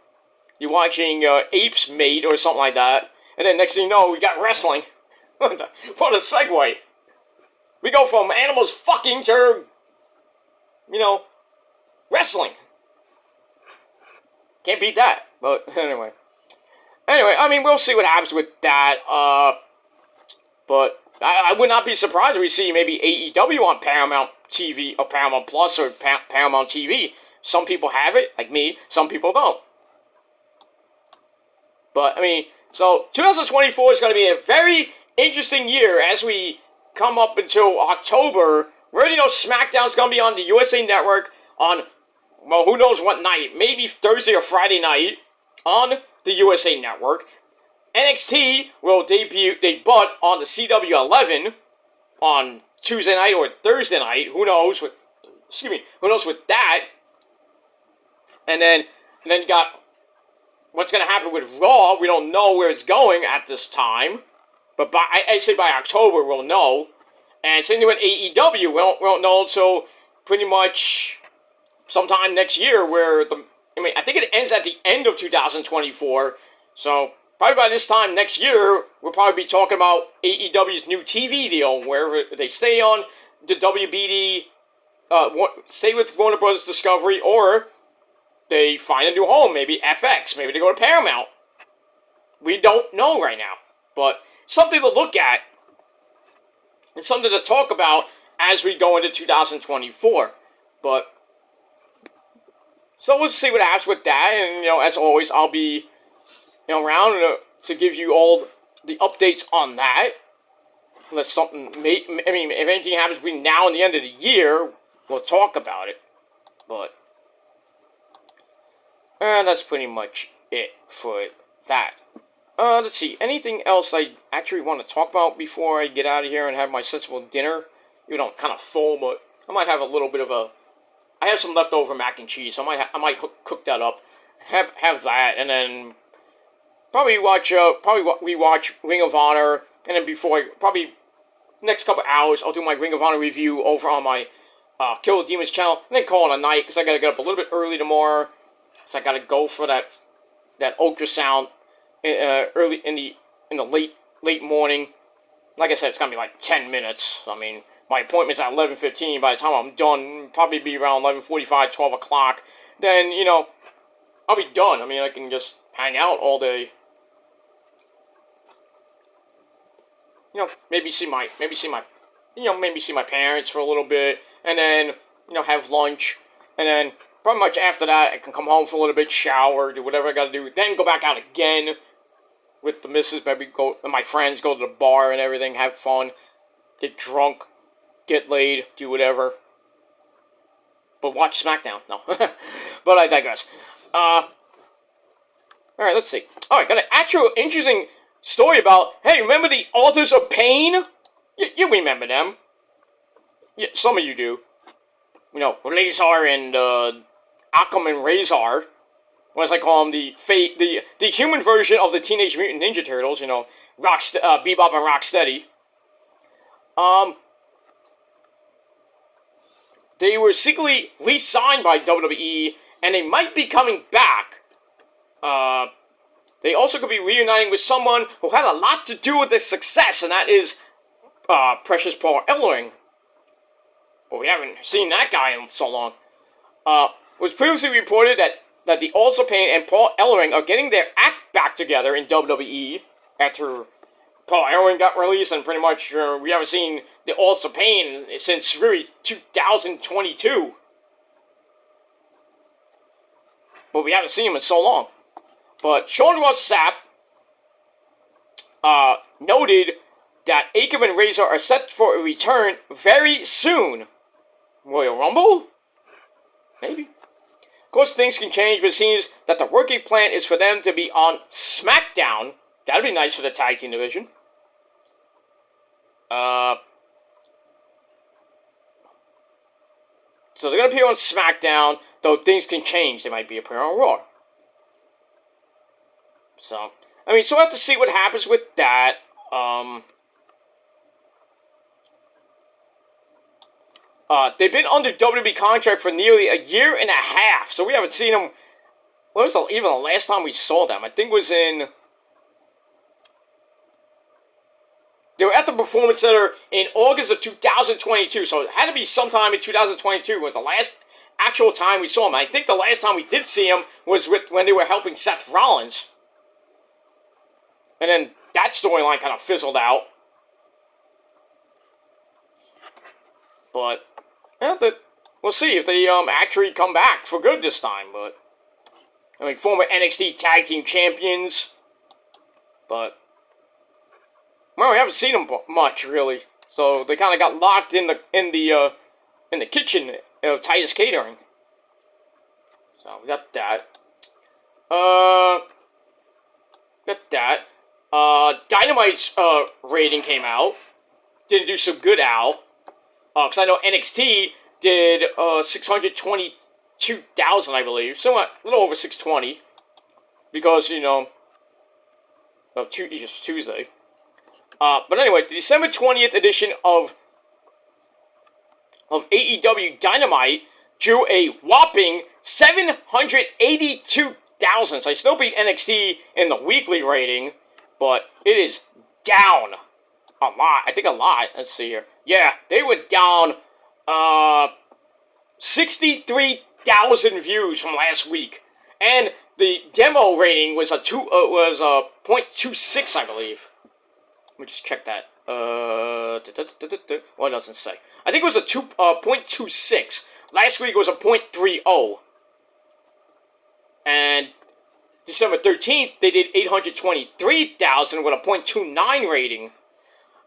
You're watching Apes Mate or something like that. And then next thing you know, we got wrestling. What a segue. We go from animals fucking to, wrestling. Can't beat that. But anyway. I mean, we'll see what happens with that. But I would not be surprised if we see maybe AEW on Paramount TV or Paramount Plus or Paramount TV. Some people have it, like me. Some people don't. But, I mean, so 2024 is going to be a very interesting year as we come up until October. We already know SmackDown's going to be on the USA Network on, well, who knows what night. Maybe Thursday or Friday night on the USA Network. NXT will debut on the CW11 on Tuesday night or Thursday night. Who knows? Who knows with that? And then you got what's going to happen with Raw. We don't know where it's going at this time. But I say by October we'll know. And same thing with AEW. We won't know until pretty much sometime next year where I think it ends at the end of 2024. So probably by this time next year, we'll probably be talking about AEW's new TV deal, wherever they stay on the WBD, stay with Warner Bros. Discovery, or they find a new home, maybe FX, maybe they go to Paramount. We don't know right now, but something to look at, and something to talk about as we go into 2024. But so we'll see what happens with that, and as always, I'll be around to give you all the updates on that. Unless something if anything happens between now and the end of the year, we'll talk about it. But that's pretty much it for that. Let's see, anything else I actually want to talk about before I get out of here and have my sensible dinner? Kind of full, but I might have a little bit of I have some leftover mac and cheese, so I might cook that up, have that, and then probably rewatch Ring of Honor, and then before probably next couple hours, I'll do my Ring of Honor review over on my Kill the Demons channel, and then call it a night, because I gotta get up a little bit early tomorrow, so I gotta go for that ultrasound early in the late morning. Like I said, it's gonna be like 10 minutes. I mean, my appointment's at 11:15. By the time I'm done, probably be around 11:45, 12 o'clock. Then, you know, I'll be done. I mean, I can just hang out all day. You know, maybe see my parents for a little bit, and then, you know, have lunch, and then pretty much after that, I can come home for a little bit, shower, do whatever I gotta do, then go back out again with the missus, maybe go, and my friends, go to the bar and everything, have fun, get drunk, get laid, do whatever. But watch SmackDown, no. But I digress. Alright, let's see. Alright, got an actual interesting story about, hey, remember the Authors of Pain? You remember them. Yeah, some of you do. You know, Razor and, Akam and Razor. Or as I call them, the human version of the Teenage Mutant Ninja Turtles, you know, Bebop and Rocksteady. They were secretly re-signed by WWE, and they might be coming back. They also could be reuniting with someone who had a lot to do with their success, and that is Precious Paul Ellering. But we haven't seen that guy in so long. It was previously reported that the Authors of Pain and Paul Ellering are getting their act back together in WWE after Paul Ellering got released, and pretty much we haven't seen the Authors of Pain since really 2022. But we haven't seen him in so long. But Sean Ross Sapp noted that Akam and Razor are set for a return very soon. Royal Rumble? Maybe. Of course, things can change, but it seems that the working plan is for them to be on SmackDown. That'd be nice for the tag team division. So they're going to appear on SmackDown, though things can change. They might be appearing on Raw. So, I mean, so we'll have to see what happens with that. They've been under WWE contract for nearly a year and a half, so we haven't seen them. When was even the last time we saw them? I think it was in... They were at the Performance Center in August of 2022, so it had to be sometime in 2022 was the last actual time we saw them. I think the last time we did see them was when they were helping Seth Rollins. And then that storyline kind of fizzled out. But, yeah, we'll see if they actually come back for good this time. But, I mean, former NXT Tag Team Champions. But, well, we haven't seen them much, really. So, they kind of got locked in the kitchen of Titus Catering. So, we got that. Dynamite's rating came out. Didn't do so good, Al. Because I know NXT did 622,000, I believe. Somewhat, a little over 620. Because, you know, it's Tuesday. But anyway, the December 20th edition of AEW Dynamite drew a whopping 782,000. So I still beat NXT in the weekly rating, but it is down a lot. I think a lot. Let's see here. Yeah, they were down 63,000 views from last week, and the demo rating was a 0.26, I believe. Let me just check that. Well, it doesn't say. I think it was a 0.26. Last week it was a 0.30. And December 13th, they did 823,000 with a 0.29 rating.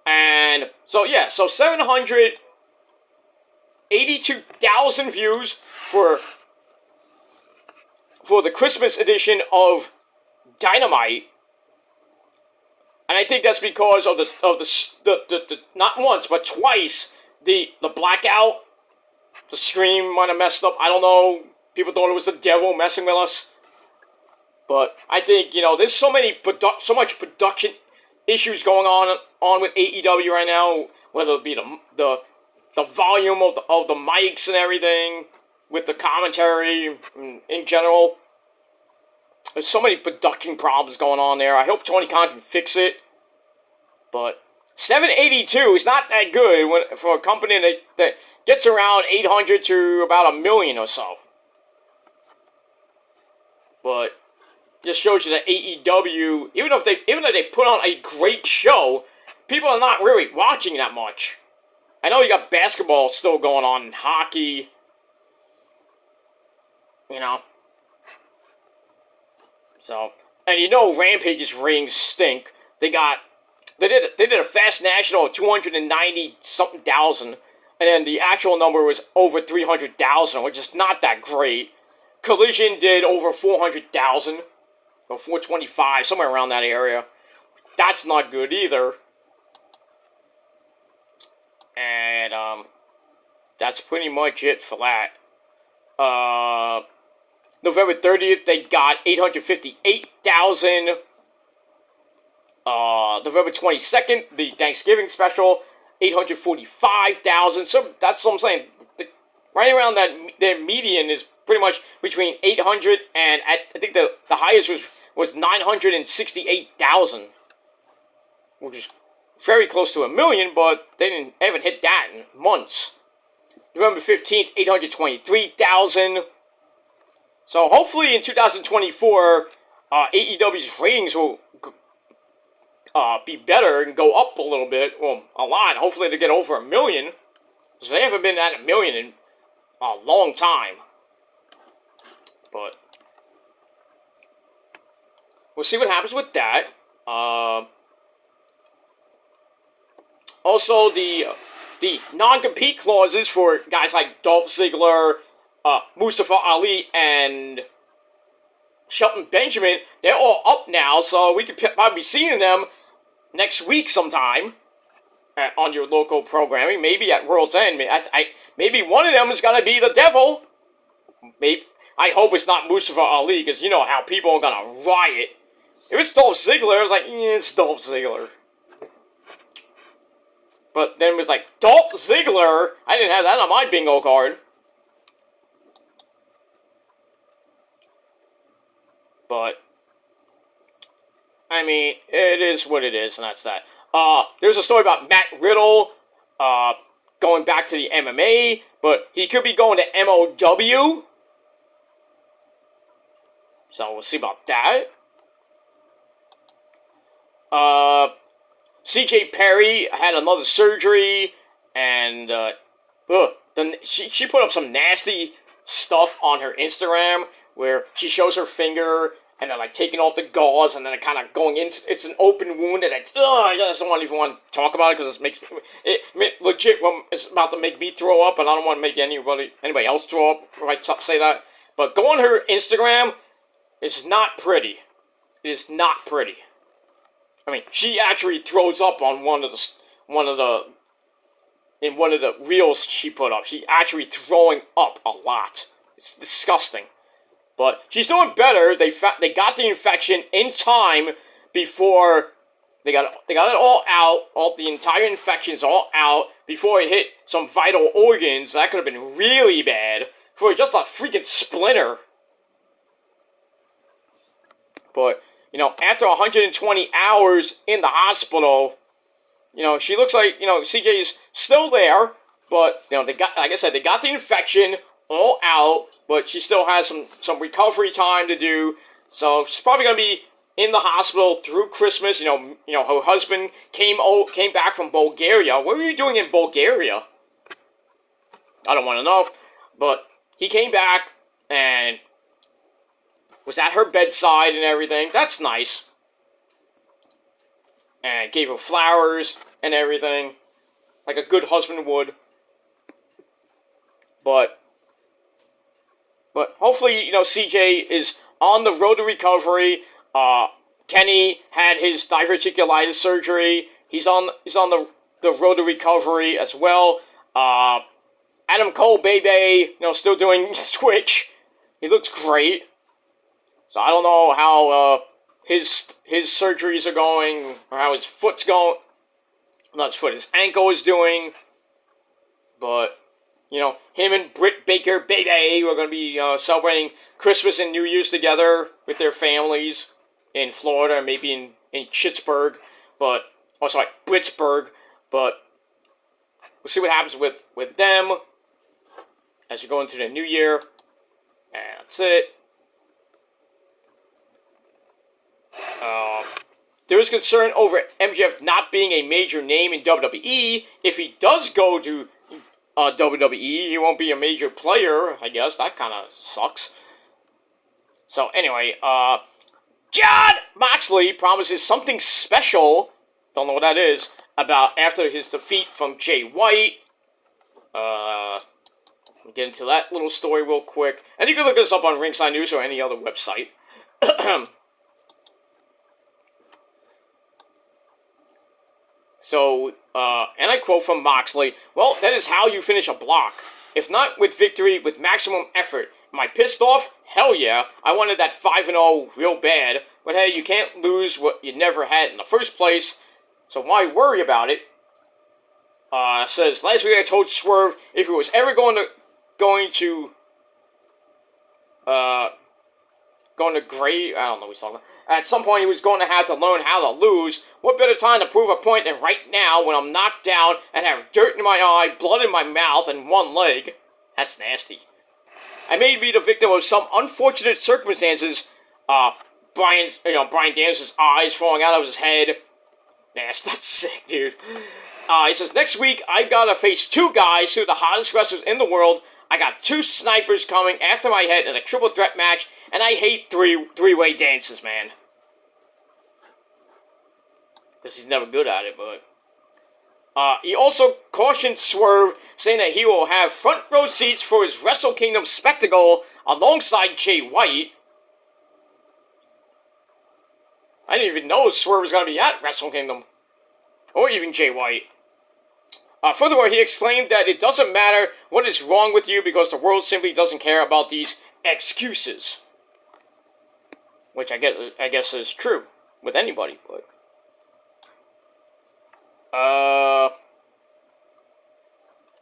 And so, yeah, so 782,000 views for the Christmas edition of Dynamite. And I think that's because of the not once, but twice, the blackout, the stream might have messed up. I don't know. People thought it was the devil messing with us. But I think, you know, there's so much production issues going on with AEW right now. whether it be the volume of the mics and everything, with the commentary in general. There's so many production problems going on there. I hope Tony Khan can fix it. But 782 is not that good for a company that gets around 800 to about $1 million or so. But just shows you that AEW, even though they put on a great show, people are not really watching that much. I know you got basketball still going on, and hockey, you know. So, and you know Rampage's ratings stink. They did a Fast National of 290-something thousand, and then the actual number was over 300,000, which is not that great. Collision did over 400,000, or 425, somewhere around that area. That's not good either. And, that's pretty much it for that. November 30th, they got 858,000. November 22nd, the Thanksgiving special, 845,000. So that's what I'm saying. Right around that, their median is pretty much between 800 and I think the highest was 968,000, which is very close to $1 million, but they haven't hit that in months. November 15th, 823,000. So hopefully in 2024, AEW's ratings will be better and go up a little bit, well, a lot. Hopefully they get over $1 million. So they haven't been at $1 million in a long time. But we'll see what happens with that. Also, the non-compete clauses for guys like Dolph Ziggler, Mustafa Ali, and Shelton Benjamin, they're all up now, so we could probably be seeing them next week sometime on your local programming, maybe at World's End. Maybe one of them is going to be the Devil. Maybe. I hope it's not Mustafa Ali, because you know how people are going to riot. If it's Dolph Ziggler, I was like, it's Dolph Ziggler. But then it was like, Dolph Ziggler? I didn't have that on my bingo card. But, I mean, it is what it is, and that's that. There's a story about Matt Riddle going back to the MMA, but he could be going to MOW. So we'll see about that. CJ Perry had another surgery, and then she put up some nasty stuff on her Instagram where she shows her finger and they're like taking off the gauze and then it kind of going into, it's an open wound, and I just don't even want to talk about it because it legit it's about to make me throw up, and I don't want to make anybody else throw up if I say that. But go on her Instagram. It's not pretty. It is not pretty. I mean, she actually throws up on one of the reels she put up. She actually throwing up a lot. It's disgusting. But she's doing better. They got the infection in time before they got it all out. The entire infection's all out before it hit some vital organs. That could have been really bad for just a freaking splinter. But, you know, after 120 hours in the hospital, you know, she looks like, you know, CJ's still there, but, you know, they got the infection all out, but she still has some recovery time to do, so she's probably going to be in the hospital through Christmas. You know, her husband came back from Bulgaria. What were you doing in Bulgaria? I don't want to know, but he came back and was at her bedside and everything. That's nice. And gave her flowers and everything, like a good husband would. But hopefully, you know, CJ is on the road to recovery. Kenny had his diverticulitis surgery. He's on the road to recovery as well. Adam Cole, baby, you know, still doing Twitch. He looks great. So I don't know how his surgeries are going, or how his foot's going. that's what his ankle is doing. But, you know, him and Britt Baker, Bayley, are going to be celebrating Christmas and New Year's together with their families in Florida, maybe in Pittsburgh, but, oh, sorry, Pittsburgh. But we'll see what happens with them as we go into the new year. And that's it. There is concern over MJF not being a major name in WWE. If he does go to WWE, he won't be a major player, I guess. That kind of sucks. So, anyway, Jon Moxley promises something special, don't know what that is, about after his defeat from Jay White. We'll get into that little story real quick. And you can look this up on Ringside News or any other website. So, and I quote from Moxley, "Well, that is how you finish a block. If not with victory, with maximum effort. Am I pissed off? Hell yeah. I wanted that 5-0 real bad. But hey, you can't lose what you never had in the first place. So why worry about it?" Says, "Last week I told Swerve if he was ever going to grade, I don't know what he's talking about. At some point, he was going to have to learn how to lose. What better time to prove a point than right now when I'm knocked down and have dirt in my eye, blood in my mouth, and one leg? That's nasty. I may be the victim of some unfortunate circumstances. Brian Daniels' eyes falling out of his head. That's sick, dude. He says, next week, I gotta face 2 guys who are the hottest wrestlers in the world. I got 2 snipers coming after my head in a triple threat match, and I hate three-way dances, man. Because he's never good at it, but... he also cautioned Swerve, saying that he will have front row seats for his Wrestle Kingdom spectacle alongside Jay White. I didn't even know Swerve was going to be at Wrestle Kingdom. Or even Jay White. Furthermore, he exclaimed that it doesn't matter what is wrong with you because the world simply doesn't care about these excuses. Which I guess is true with anybody, but...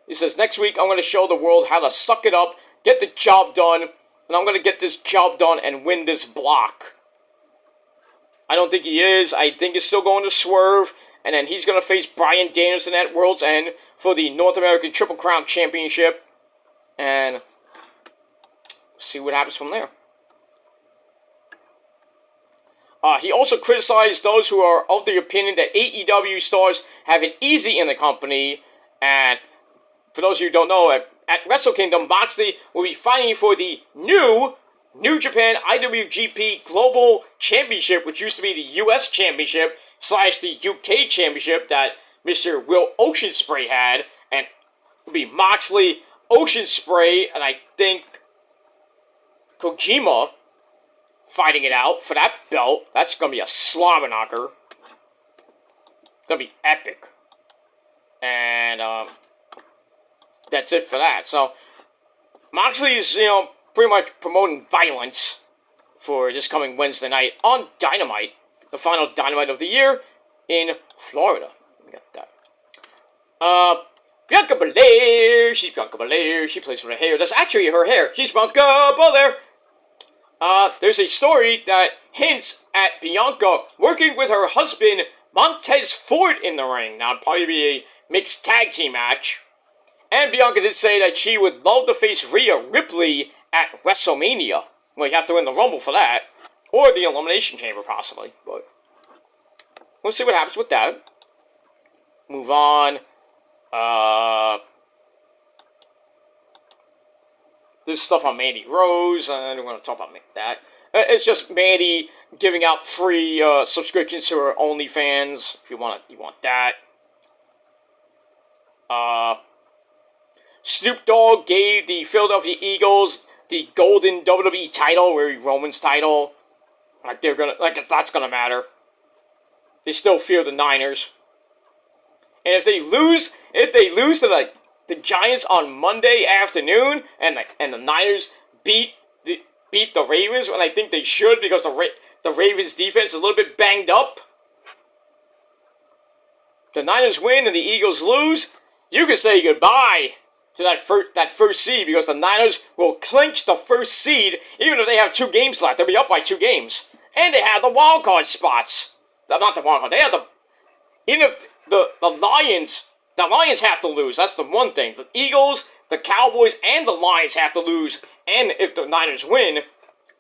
He says, next week I'm going to show the world how to suck it up, get the job done, and I'm going to get this job done and win this block. I don't think he is. I think he's still going to Swerve. And then he's going to face Bryan Danielson at World's End for the North American Triple Crown Championship. And see what happens from there. He also criticized those who are of the opinion that AEW stars have it easy in the company. And for those of you who don't know, at Wrestle Kingdom, Moxley will be fighting for the New Japan IWGP Global Championship, which used to be the US Championship / the UK Championship that Mr. Will Ocean Spray had, and it will be Moxley, Ocean Spray, and I think Kojima fighting it out for that belt. That's going to be a slobber knocker. It's going to be epic. And that's it for that. So, Moxley's, pretty much promoting violence for this coming Wednesday night on Dynamite, the final Dynamite of the year in Florida. We got that. Bianca Belair. She's Bianca Belair. She plays with her hair. That's actually her hair. She's Bianca Belair. There's a story that hints at Bianca working with her husband, Montez Ford, in the ring. Now, it'd probably be a mixed tag team match. And Bianca did say that she would love to face Rhea Ripley at WrestleMania. Well, you have to win the Rumble for that. Or the Elimination Chamber, possibly. But we'll see what happens with that. Move on. There's stuff on Mandy Rose. I don't want to talk about that. It's just Mandy giving out free subscriptions to her OnlyFans. If you want that. Snoop Dogg gave the Philadelphia Eagles the golden WWE title, or Roman's title. That's gonna matter. They still fear the Niners. And if they lose to the Giants on Monday afternoon, and the Niners beat the Ravens, and I think they should because the Ravens defense is a little bit banged up. the Niners win and the Eagles lose, you can say goodbye to that first seed, because the Niners will clinch the first seed even if they have 2 games left. They'll be up by 2 games. And they have the wild card spots. Not the wild card. They have the... Even if the Lions have to lose. That's the one thing. The Eagles, the Cowboys, and the Lions have to lose. And if the Niners win,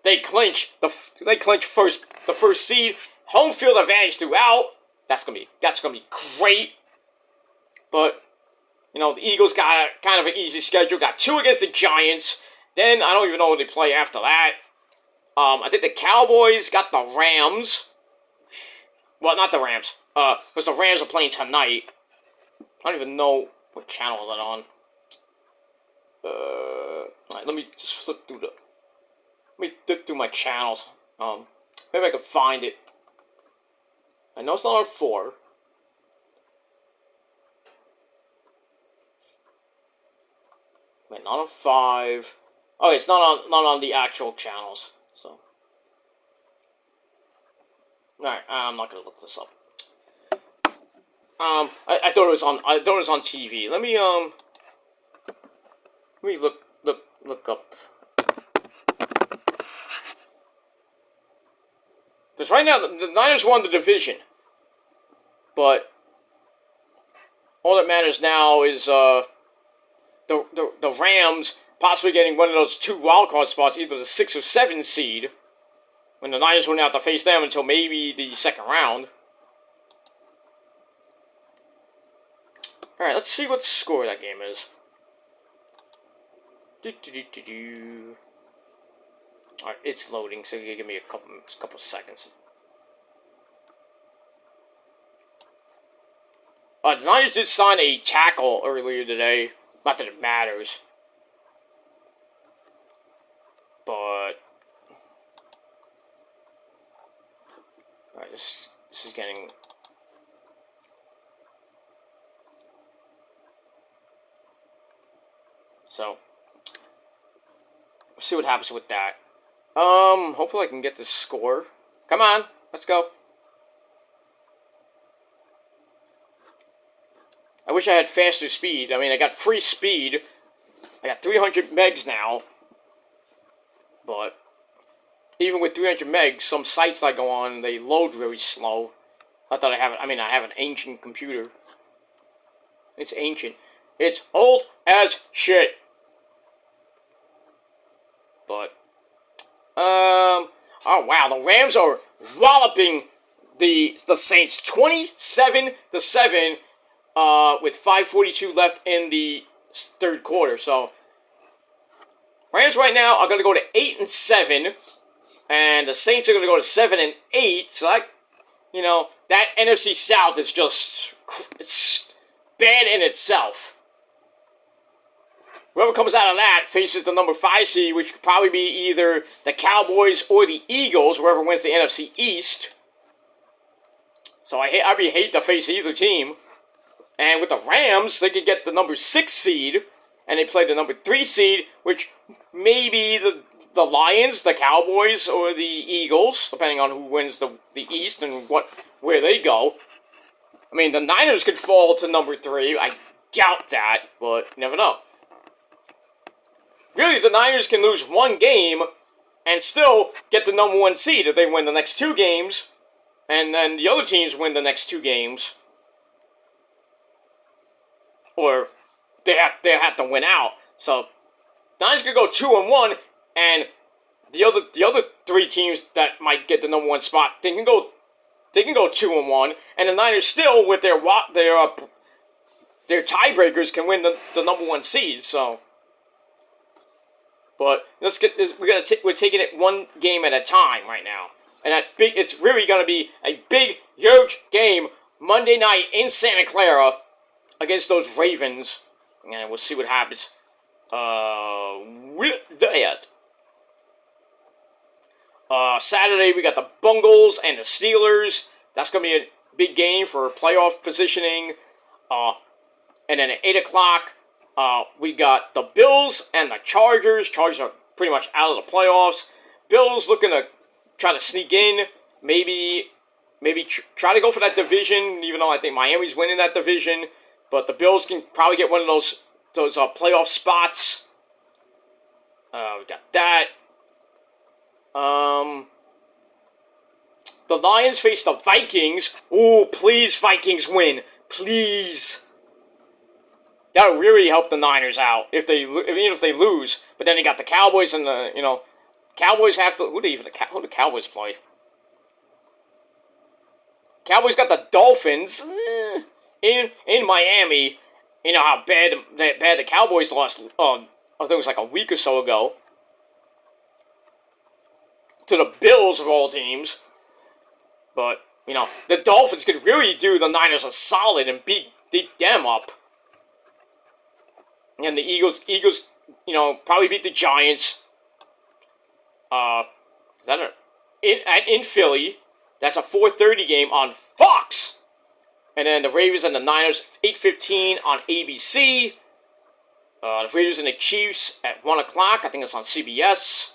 they clinch the first seed. Home field advantage throughout. That's gonna be great. But the Eagles got kind of an easy schedule. Got 2 against the Giants. Then I don't even know what they play after that. I think the Cowboys got the Rams. Well, not the Rams. Because the Rams are playing tonight. I don't even know what channel is that on. Alright, let me just flip through my channels. Maybe I can find it. I know it's not on 4. Wait, not on 5. Okay, it's not on the actual channels. So, alright, I'm not gonna look this up. I thought it was on TV. Let me look up. Because right now the Niners won the division, but all that matters now is the Rams possibly getting one of those 2 wildcard spots, either the 6 or 7 seed, when the Niners wouldn't have to face them until maybe the second round. Alright, let's see what the score of that game is. Alright, it's loading, so you give me a couple seconds. The Niners did sign a tackle earlier today. Not that it matters. But alright, this is getting... So, let's see what happens with that. Hopefully I can get this score. Come on, let's go. I wish I had faster speed. I mean, I got free speed. I got 300 megs now. But even with 300 megs, some sites I go on, they load very slow. I have an ancient computer. It's ancient. It's old as shit. But, oh wow, the Rams are walloping the Saints 27-7, with 5:42 left in the third quarter. So, Rams right now are going to go to 8-7, and the Saints are going to go to 7-8. So that NFC South is it's bad in itself. Whoever comes out of that faces the number 5 seed, which could probably be either the Cowboys or the Eagles, whoever wins the NFC East. So I hate to face either team. And with the Rams, they could get the number 6 seed, and they play the number 3 seed, which may be the Lions, the Cowboys, or the Eagles, depending on who wins the East and where they go. I mean, the Niners could fall to number 3. I doubt that, but you never know. Really, the Niners can lose 1 game and still get the number 1 seed if they win the next 2 games, and then the other teams win the next 2 games. Or they have to win out. So the Niners could go 2-1, and the other 3 teams that might get the number 1 spot, they can go 2-1, and the Niners still with their tiebreakers can win the number 1 seed. So. But we're taking it 1 game at a time right now, and it's really going to be a big, huge game Monday night in Santa Clara against those Ravens, and we'll see what happens with that. Saturday we got the Bungles and the Steelers. That's going to be a big game for playoff positioning. And then at 8 o'clock. We got the Bills and the Chargers. Chargers are pretty much out of the playoffs. Bills looking to try to sneak in, maybe maybe try to go for that division, even though I think Miami's winning that division. But the Bills can probably get one of those playoff spots. We got that. The Lions face the Vikings. Ooh, please, Vikings win. Please. That would really help the Niners out even if they lose. But then you got the Cowboys and the Cowboys have to. Who do the Cowboys play? Cowboys got the Dolphins in Miami. You know how bad the Cowboys lost. I think it was like a week or so ago to the Bills of all teams. But the Dolphins could really do the Niners a solid and beat them up. And the Eagles, probably beat the Giants. Is that in Philly? That's a 4:30 game on Fox. And then the Ravens and the Niners, 8:15 on ABC. The Raiders and the Chiefs at 1 o'clock. I think it's on CBS.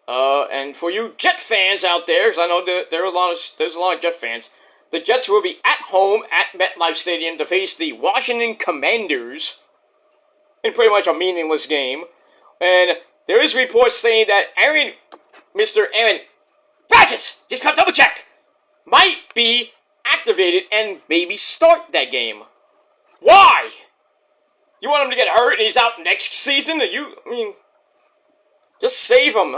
And for you Jet fans out there, because I know there's a lot of Jet fans, the Jets will be at home at MetLife Stadium to face the Washington Commanders in pretty much a meaningless game. And there is reports saying that Mr. Aaron Rodgers, just come double check, might be activated and maybe start that game. Why? You want him to get hurt and he's out next season? Just save him.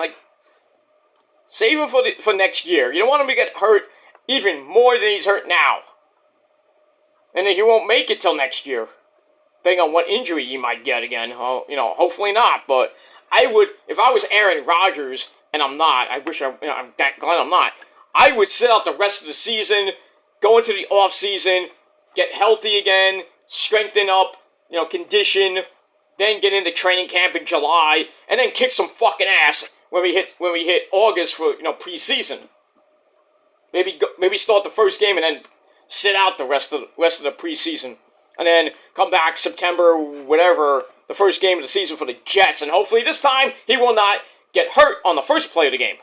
Save him for next year. You don't want him to get hurt even more than he's hurt now. And then he won't make it till next year. Depending on what injury he might get again. Hopefully not. But I would, if I was Aaron Rodgers, and I'm not, I'm that glad I'm not, I would sit out the rest of the season, go into the off season, get healthy again, strengthen up, condition, then get into training camp in July, and then kick some fucking ass when we hit August for preseason. Maybe start the first game and then sit out the rest of the preseason, and then come back September, whatever, the first game of the season for the Jets, and hopefully this time he will not get hurt on the first play of the game,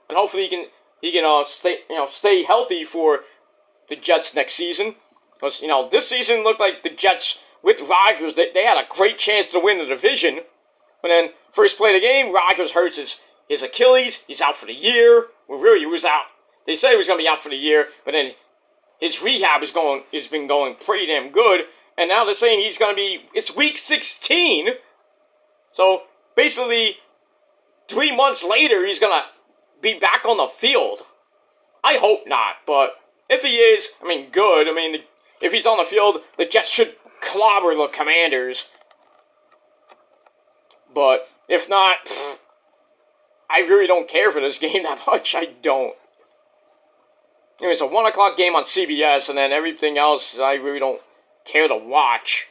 and hopefully he can stay healthy for the Jets next season. Because this season looked like the Jets with Rodgers, they had a great chance to win the division. But then first play of the game, Rodgers hurts his Achilles. He's out for the year. Well, really, he was out. They said he was going to be out for the year, but then his rehab has been going pretty damn good. And now they're saying it's week 16. So basically, 3 months later, he's going to be back on the field. I hope not, but if he is, good. If he's on the field, the Jets should clobber the Commanders. But if not, I really don't care for this game that much. I don't. It's a 1 o'clock game on CBS, and then everything else I really don't care to watch.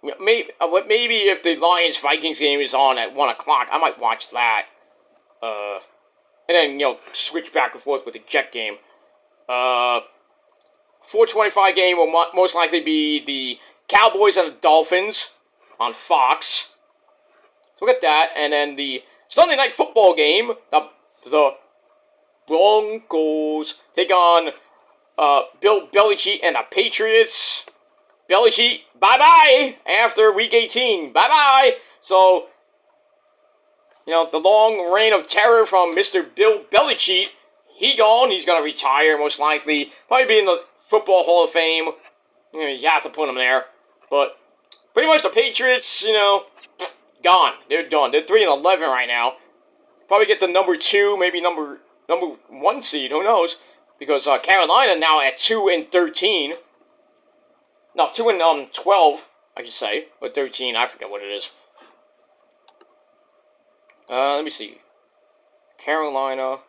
Maybe if the Lions-Vikings game is on at 1 o'clock, I might watch that. And then, switch back and forth with the Jet game. 4:25 game will most likely be the Cowboys and the Dolphins on Fox. So we got that. And then the Sunday Night Football game, the Broncos take on Bill Belichick and the Patriots. Belichick, bye-bye after Week 18. Bye-bye. So, the long reign of terror from Mr. Bill Belichick, he gone. He's going to retire, most likely. Probably be in the Football Hall of Fame. You have to put him there. But pretty much the Patriots, gone. They're done. They're 3-11 right now. Probably get the number 2, maybe number 1 seed. Who knows? Because Carolina now at 2-13. No, 2-12, I should say. But 13, I forget what it is. Let me see. Carolina.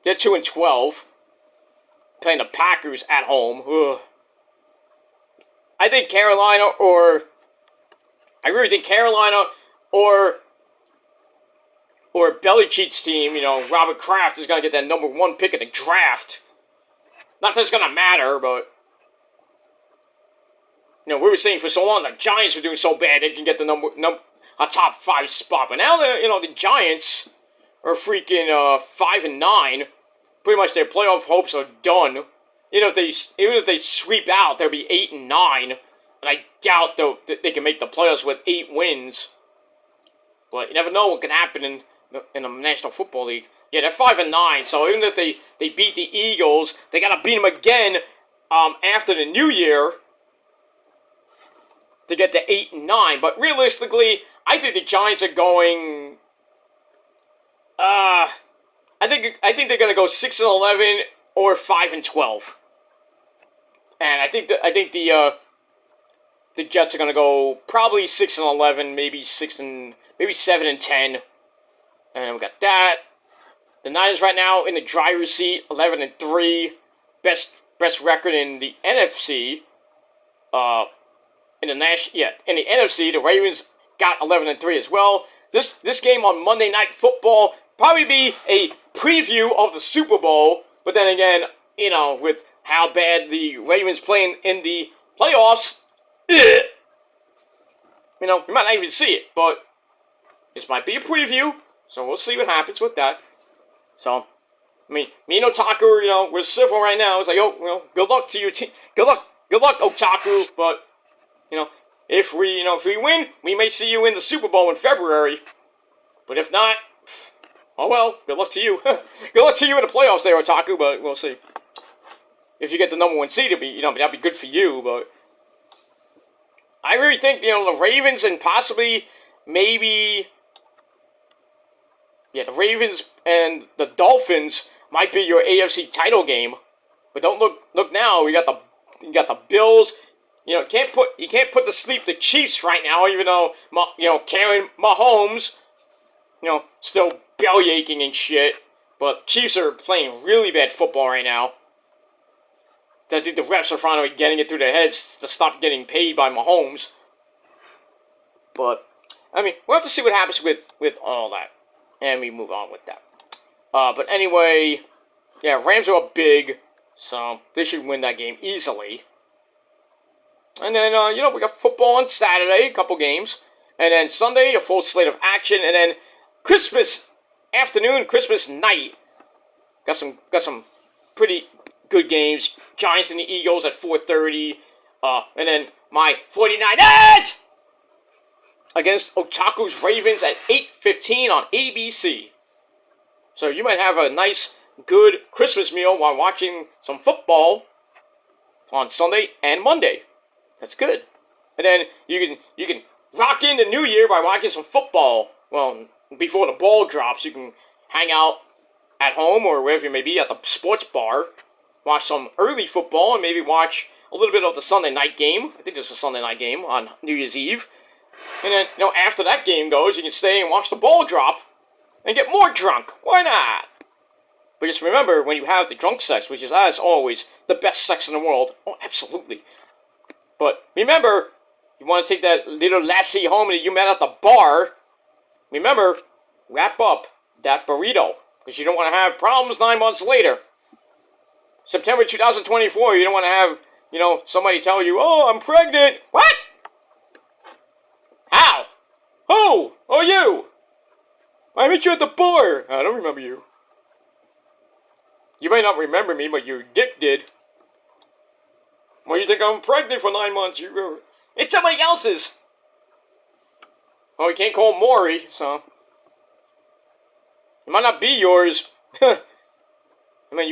They're 2-12. Playing the Packers at home. Ugh. I really think Carolina or Belichick's team, Robert Kraft is going to get that number 1 pick in the draft. Not that it's going to matter, but we were saying for so long the Giants were doing so bad they can get the number a top 5 spot. But now the Giants are freaking 5-9. Pretty much their playoff hopes are done. Even if they sweep out, they'll be 8-9. And I doubt they can make the playoffs with 8 wins. But you never know what can happen in the National Football League. Yeah, they're 5-9. So even if they beat the Eagles, they gotta beat them again after the New Year to get to 8-9. But realistically, I think the Giants are going. I think they're gonna go 6-11 or 5-12. And I think the Jets are gonna go probably 6-11, maybe 7-10, and we got that. The Niners right now in the driver's seat, 11-3, best record in the NFC. In the NFC, the Ravens got 11-3 as well. This game on Monday Night Football probably be a preview of the Super Bowl, but then again, with how bad the Ravens playing in the playoffs, you might not even see it, but this might be a preview, so we'll see what happens with that. So, me and Otaku, we're civil right now. It's like, good luck to you, good luck, Otaku, but, if we win, we may see you in the Super Bowl in February, but if not, oh well, good luck to you. Good luck to you in the playoffs there, Otaku, but we'll see. If you get the number 1 seed, that'd be good for you, but I really think, the Ravens and possibly, maybe, the Ravens and the Dolphins might be your AFC title game. But don't look now, you got the Bills. You can't put to sleep the Chiefs right now, even though, Karen Mahomes, still belly aching and shit. But Chiefs are playing really bad football right now. I think the refs are finally getting it through their heads to stop getting paid by Mahomes. But, we'll have to see what happens with all that. And we move on with that. But anyway, Rams are up big, so they should win that game easily. And then, we got football on Saturday, a couple games. And then Sunday, a full slate of action. And then Christmas afternoon, Christmas night, got some pretty good games. Giants and the Eagles at 4:30. And then my 49ers against Otaku's Ravens at 8:15 on ABC. So you might have a nice, good Christmas meal while watching some football on Sunday and Monday. That's good. And then you can rock in the New Year by watching some football. Well, before the ball drops, you can hang out at home or wherever you may be at the sports bar, watch some early football, and maybe watch a little bit of the Sunday night game. I think there's a Sunday night game on New Year's Eve. And then, after that game goes, you can stay and watch the ball drop and get more drunk. Why not? But just remember, when you have the drunk sex, which is, as always, the best sex in the world. Oh, absolutely. But remember, you want to take that little lassie home that you met at the bar, remember, wrap up that burrito. Because you don't want to have problems 9 months later. September 2024, you don't want to have, somebody tell you, oh, I'm pregnant. What? How? Who? Oh, you. I met you at the bar. I don't remember you. You may not remember me, but your dick did. Why do you think I'm pregnant for 9 months? It's somebody else's. Well, you can't call Maury, so. It might not be yours. You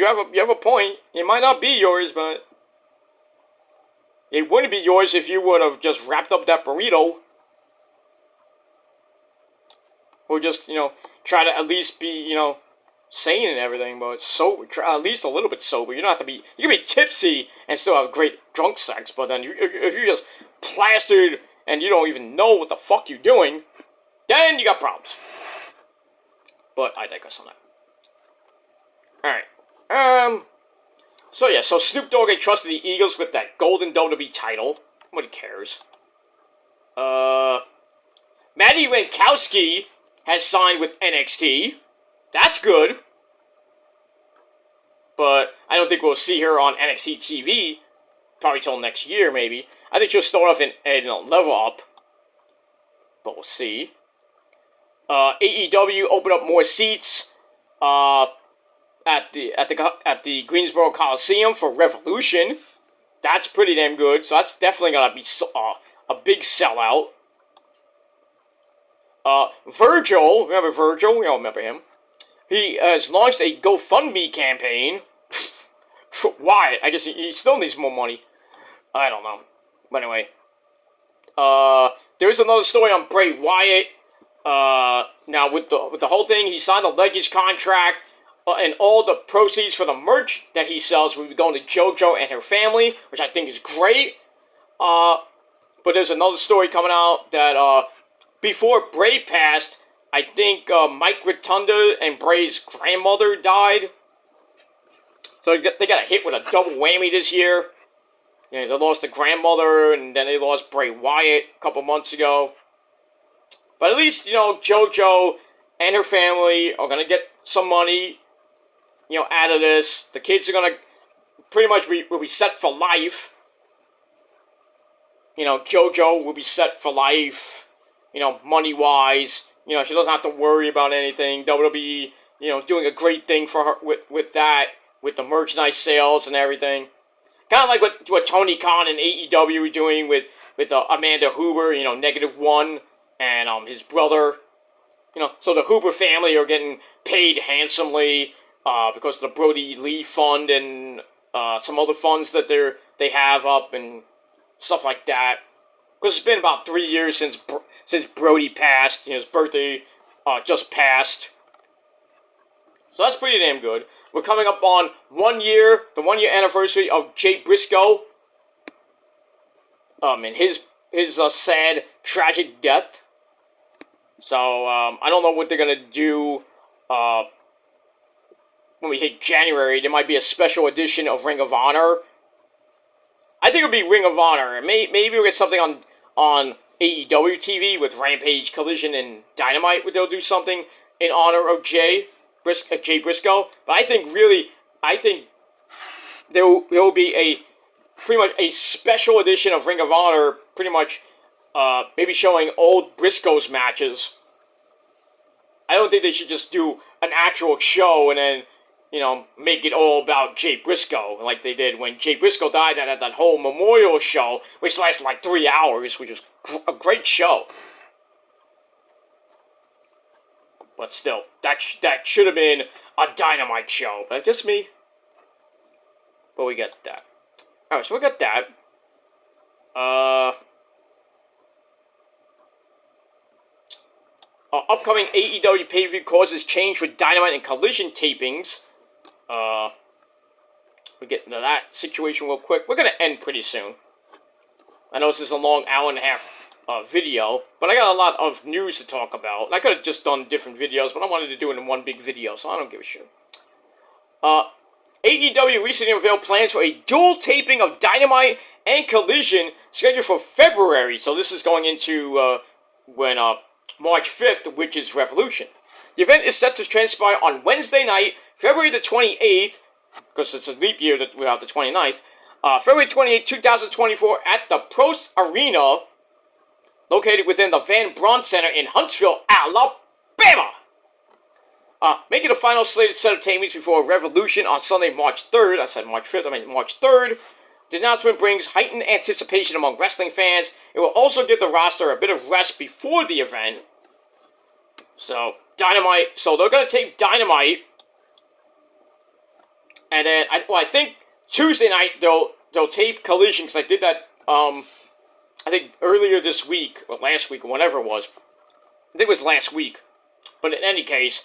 have a point. It might not be yours, but it wouldn't be yours if you would have just wrapped up that burrito. Or just, try to at least be, sane and everything, but try at least a little bit sober. You don't have to be, you can be tipsy and still have great drunk sex, but then if you're just plastered and you don't even know what the fuck you're doing, then you got problems. But I digress on that. Alright. So Snoop Dogg trusted the Eagles with that golden WWE title. Nobody cares. Maddie Winkowski has signed with NXT. That's good. But I don't think we'll see her on NXT TV. Probably till next year, maybe. I think she'll start off in Level Up. But we'll see. AEW opened up more seats at the Greensboro Coliseum for Revolution. That's pretty damn good. So that's definitely gonna be a big sellout. Virgil, remember Virgil? We all remember him. He has launched a GoFundMe campaign. Why? I guess he still needs more money. I don't know. But anyway. There's another story on Bray Wyatt. Now with the whole thing, he signed a luggage contract, and all the proceeds for the merch that he sells will be going to JoJo and her family, which I think is great. But there's another story coming out that before Bray passed, I think Mike Rotunda and Bray's grandmother died. So they got a hit with a double whammy this year. You know, they lost the grandmother, and then they lost Bray Wyatt a couple months ago. But at least, you know, JoJo and her family are going to get some money, you know, out of this. The kids are going to pretty much will be set for life. You know, JoJo will be set for life, you know, money-wise. You know, she doesn't have to worry about anything. WWE, you know, doing a great thing for her with that, with the merchandise sales and everything. Kind of like what Tony Khan and AEW were doing with Amanda Huber, you know, -1, and his brother. You know, so the Huber family are getting paid handsomely because of the Brody Lee Fund and some other funds that they have up and stuff like that. Because it's been about 3 years since Brody passed. You know, his birthday just passed. So that's pretty damn good. We're coming up on the 1 year anniversary of Jay Briscoe. And his sad, tragic death. So, I don't know what they're gonna do, when we hit January. There might be a special edition of Ring of Honor. I think it'll be Ring of Honor. Maybe we'll get something on AEW TV with Rampage, Collision, and Dynamite, where they'll do something in honor of Jay Briscoe. But I think there will be pretty much a special edition of Ring of Honor, pretty much maybe showing old Briscoe's matches. I don't think they should just do an actual show and then, you know, make it all about Jay Briscoe, like they did when Jay Briscoe died at that whole memorial show, which lasted like 3 hours, which was a great show. But still, that should have been a Dynamite show. But that's me. But we got that. Alright, so we got that. Upcoming AEW pay-per-view causes change with Dynamite and Collision tapings. We get into that situation real quick. We're going to end pretty soon. I know this is a long hour and a half video, but I got a lot of news to talk about. I could have just done different videos, but I wanted to do it in one big video, so I don't give a shit. AEW recently unveiled plans for a dual taping of Dynamite and Collision scheduled for February. So this is going into March 5th, which is Revolution. The event is set to transpire on Wednesday night, February the 28th, because it's a leap year that we have the 29th, February 28th, 2024, at the Prost Arena, located within the Van Braun Center in Huntsville, Alabama. Making the final slated set of tapings before Revolution on Sunday, March 3rd. I said March 5th, I mean March 3rd. The announcement brings heightened anticipation among wrestling fans. It will also give the roster a bit of rest before the event. So, Dynamite. So, they're going to tape Dynamite. And then, I think Tuesday night, they'll tape Collision, because I did that, I think earlier this week, or last week, or whatever it was. I think it was last week. But in any case,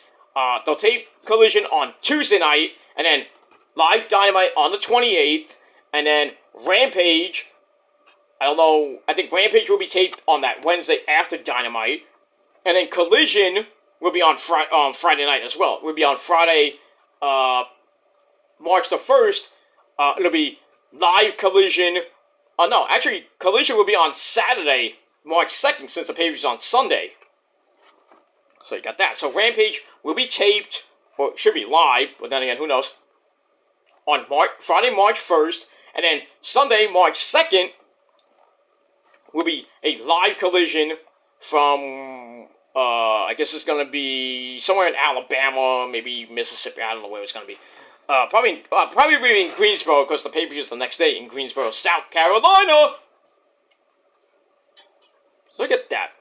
they'll tape Collision on Tuesday night, and then live Dynamite on the 28th, and then Rampage, I don't know, I think Rampage will be taped on that Wednesday after Dynamite, and then Collision will be on Friday night as well. It will be on Friday, March the 1st, it'll be live Collision. No, actually, Collision will be on Saturday, March 2nd, since the pay-per-view's on Sunday. So you got that. So Rampage will be taped, or it should be live, but then again, who knows, on Friday, March 1st, and then Sunday, March 2nd, will be a live Collision from I guess it's gonna be somewhere in Alabama, maybe Mississippi. I don't know where it's gonna be. Probably be in Greensboro because the pay-per-view is the next day in Greensboro, South Carolina. So look at that.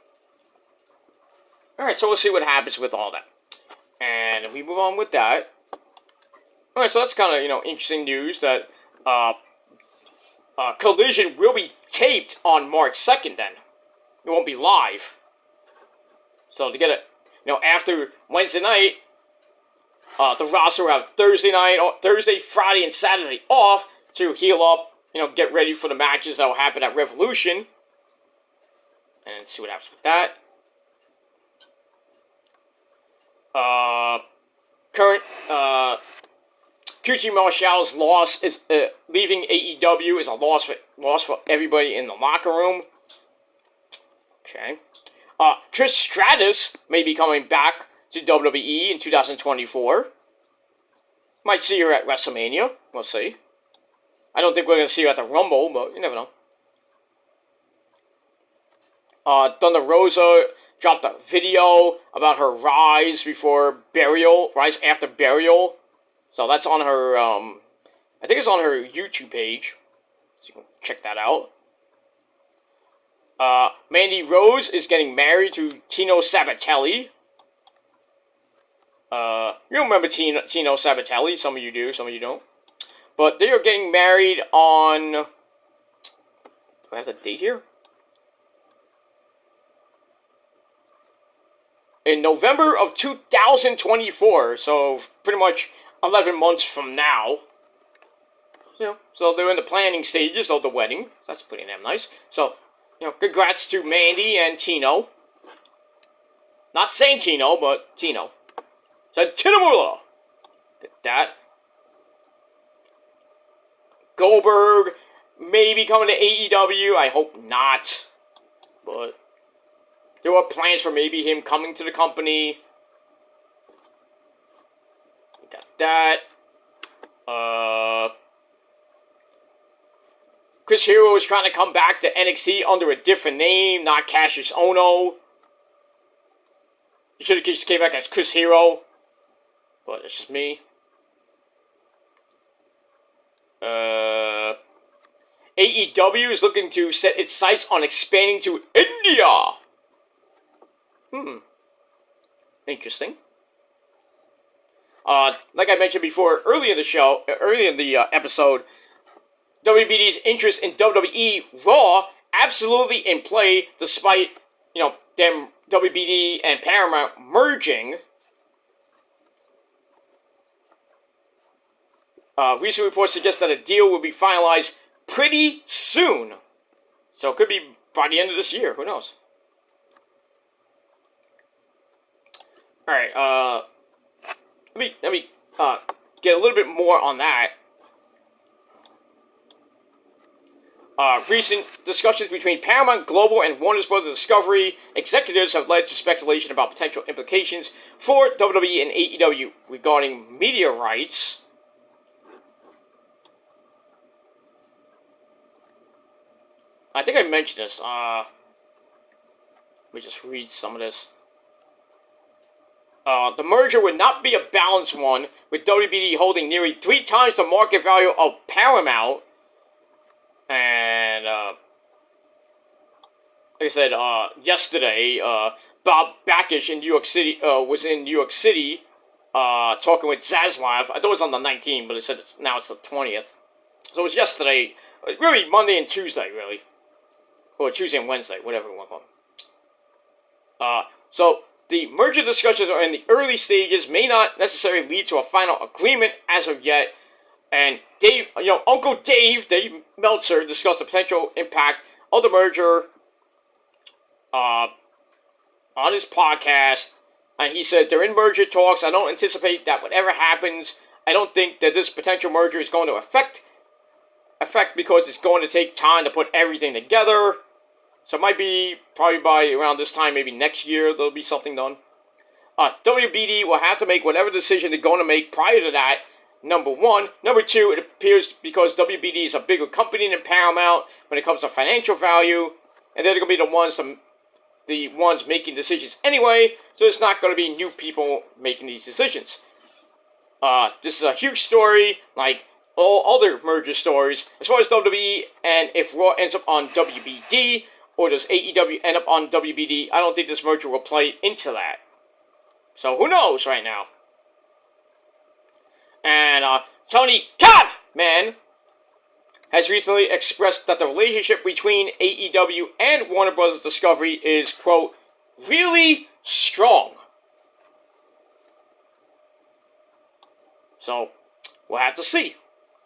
All right, so we'll see what happens with all that, and we move on with that. All right, so that's kind of interesting news that Collision will be taped on March 2nd. Then it won't be live. So to get it, after Wednesday night, the roster will have Thursday, Friday, and Saturday off to heal up. Get ready for the matches that will happen at Revolution, and see what happens with that. Current QT Marshall's loss is leaving AEW is a loss for everybody in the locker room. Okay. Trish Stratus may be coming back to WWE in 2024. Might see her at WrestleMania. We'll see. I don't think we're going to see her at the Rumble, but you never know. Thunder Rosa dropped a video about her rise after burial. So that's on her, I think it's on her YouTube page. So you can check that out. Mandy Rose is getting married to Tino Sabatelli. You remember Tino Sabatelli. Some of you do, some of you don't. But they are getting married on... Do I have the date here? In November of 2024. So, pretty much 11 months from now. So they're in the planning stages of the wedding. So that's pretty damn nice. So, congrats to Mandy and Tino. Not saying Tino, but Tino. So, Tinomula. Get that. Goldberg may be coming to AEW. I hope not. But there were plans for maybe him coming to the company. Got that. Chris Hero is trying to come back to NXT under a different name, not Cassius Ohno. He should have just came back as Chris Hero. But it's just me. AEW is looking to set its sights on expanding to India. Interesting. Like I mentioned before, earlier in the episode, WBD's interest in WWE Raw absolutely in play, despite them WBD and Paramount merging. Recent reports suggest that a deal will be finalized pretty soon, so it could be by the end of this year. Who knows? All right. Let me get a little bit more on that. Recent discussions between Paramount Global and Warner Bros. Discovery executives have led to speculation about potential implications for WWE and AEW regarding media rights. I think I mentioned this. Let me just read some of this. The merger would not be a balanced one, with WBD holding nearly 3 times the market value of Paramount. And, like I said, yesterday, Bob Backish in New York City, was in New York City, talking with Zaslav. I thought it was on the 19th, but it said now it's the 20th. So it was yesterday, really Monday and Tuesday, really. Or Tuesday and Wednesday, whatever you want to call them. So, the merger discussions are in the early stages, may not necessarily lead to a final agreement as of yet. And Dave, Uncle Dave Meltzer, discussed the potential impact of the merger on his podcast. And he says, they're in merger talks. I don't anticipate that whatever happens, I don't think that this potential merger is going to affect because it's going to take time to put everything together. So it might be probably by around this time, maybe next year, there'll be something done. WBD will have to make whatever decision they're going to make prior to that. Number one. Number two, it appears because WBD is a bigger company than Paramount when it comes to financial value, and they're going to be the ones to the ones making decisions anyway, so it's not going to be new people making these decisions. This is a huge story, like all other merger stories, as far as WWE, and if Raw ends up on WBD, or does AEW end up on WBD, I don't think this merger will play into that. So who knows right now? And Tony Khan, man, has recently expressed that the relationship between AEW and Warner Bros. Discovery is, quote, really strong. So, we'll have to see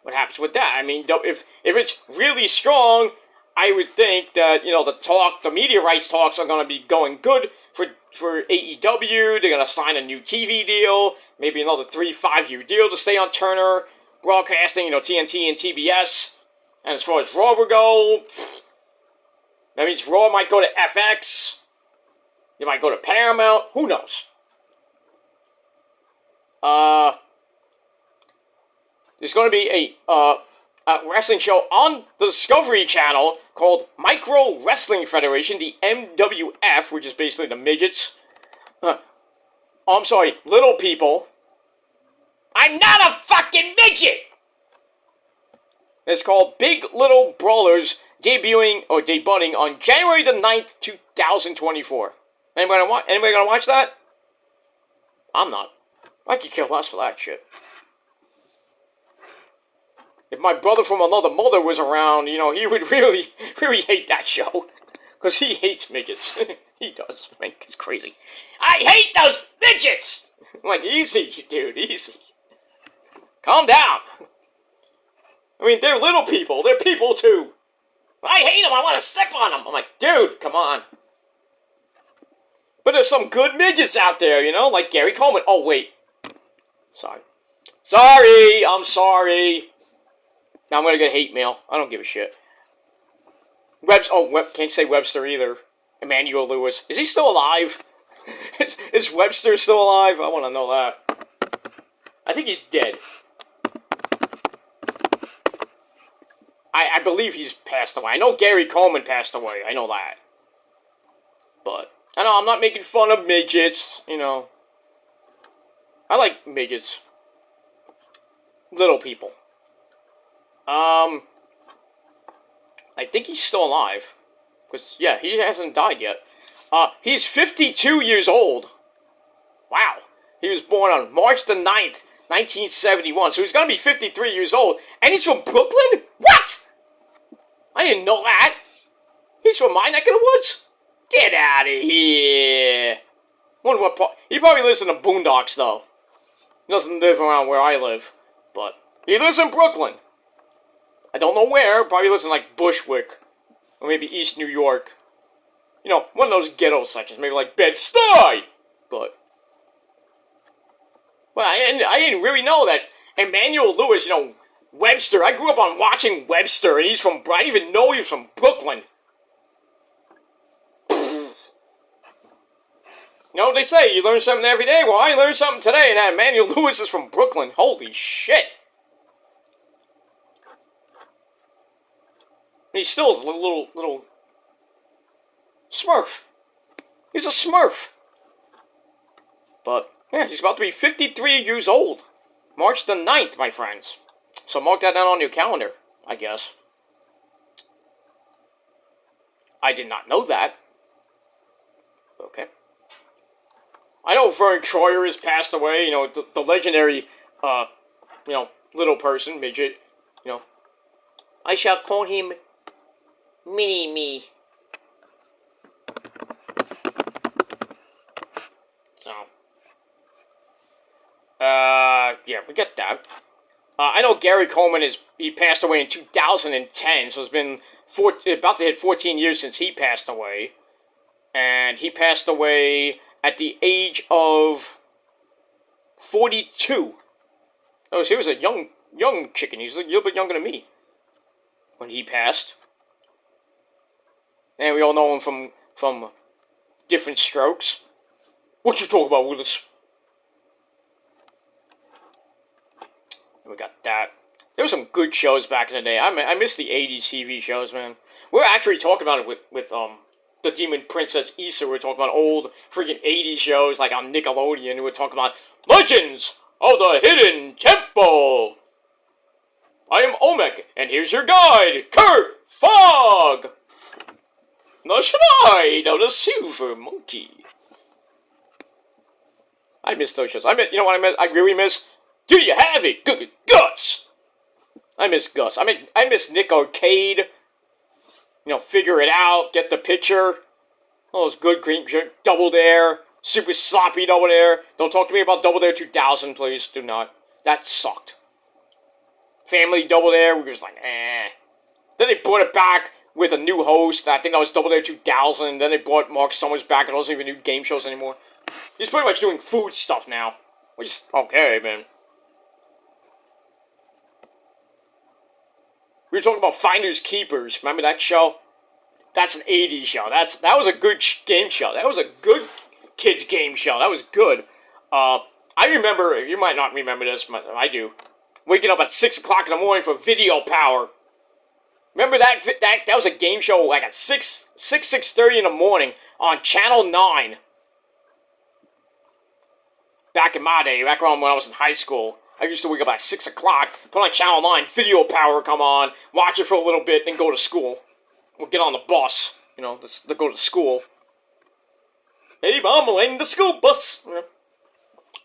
what happens with that. I mean, if it's really strong, I would think that, the media rights talks are going to be going good for AEW. They're going to sign a new TV deal, maybe another 3-5-year deal to stay on Turner Broadcasting, TNT and TBS. And as far as Raw will go, that means Raw might go to FX. It might go to Paramount. Who knows? There's going to be a wrestling show on the Discovery Channel called Micro Wrestling Federation, the MWF, which is basically the midgets. I'm sorry, little people. I'm not a fucking midget! It's called Big Little Brawlers, debuting on January the 9th, 2024. Anybody gonna watch that? I'm not. I could care less for that shit. If my brother from another mother was around, he would really, really hate that show. Because he hates midgets. He does. Man, it's crazy. I hate those midgets! I'm like, easy, dude, easy. Calm down. I mean, they're little people. They're people, too. I hate them. I want to step on them. I'm like, dude, come on. But there's some good midgets out there, like Gary Coleman. Oh, wait. Sorry. I'm sorry. Now I'm going to get hate mail. I don't give a shit. Can't say Webster either. Emmanuel Lewis. Is he still alive? Is Webster still alive? I want to know that. I think he's dead. I believe he's passed away. I know Gary Coleman passed away. I know that. But, I'm not making fun of midgets, I like midgets. Little people. I think he's still alive. Because, yeah, he hasn't died yet. He's 52 years old. Wow. He was born on March the 9th, 1971. So he's going to be 53 years old. And he's from Brooklyn? What? I didn't know that. He's from my neck of the woods? Get out of here. Wonder what part. He probably lives in the boondocks, though. He doesn't live around where I live. But he lives in Brooklyn. I don't know where. Probably lives in, like, Bushwick. Or maybe East New York. One of those ghetto sections. Maybe, like, Bed-Stuy. But I didn't really know that Emmanuel Lewis, Webster. I grew up on watching Webster, and I didn't even know he was from Brooklyn. They say you learn something every day. Well, I learned something today, and that Emmanuel Lewis is from Brooklyn. Holy shit. He's still a little Smurf. He's a Smurf. But, yeah, he's about to be 53 years old. March the 9th, my friends. So mark that down on your calendar, I guess. I did not know that. Okay. I know Vern Troyer has passed away, the legendary, little person, midget, I shall call him Mini-Me. So, yeah, we get that. I know Gary Coleman he passed away in 2010, so it's been about to hit 14 years since he passed away. And he passed away at the age of 42. Oh, so he was a young chicken. He was a little bit younger than me when he passed. And we all know him from Different Strokes. What you talking about, Willis? We got that. There were some good shows back in the day. I miss the 80s TV shows, man. We're actually talking about it with the Demon Princess Issa. We were talking about old freaking 80s shows like on Nickelodeon. We were talking about Legends of the Hidden Temple. I am Omek, and here's your guide, Kurt Fogg. The Shrine of the Silver Monkey. I miss those shows. You know what I miss? I really miss. Do you have it? Guts. I miss Gus. I miss Nick Arcade. You know, figure it out, get the picture. All those good green Double Dare, super sloppy Double Dare. Don't talk to me about Double Dare 2000, please. Do not. That sucked. Family Double Dare, we were just like, eh. Then they brought it back with a new host. I think that was Double Dare 2000. Then they brought Mark Summers back. It wasn't even new game shows anymore. He's pretty much doing food stuff now. Which is okay, man. We were talking about Finders Keepers. Remember that show? That's an 80s show. That was a good game show. That was a good kids game show. That was good. I remember, you might not remember this, but I do. Waking up at 6 o'clock in the morning for Video Power. Remember that was a game show like at 6:30 in the morning on Channel 9. Back in my day, back when I was in high school. I used to wake up at 6 o'clock, put on Channel 9, Video Power come on, watch it for a little bit, then go to school. Or get on the bus, you know, to go to school. Hey, Mom, I'm in the school bus. Yeah.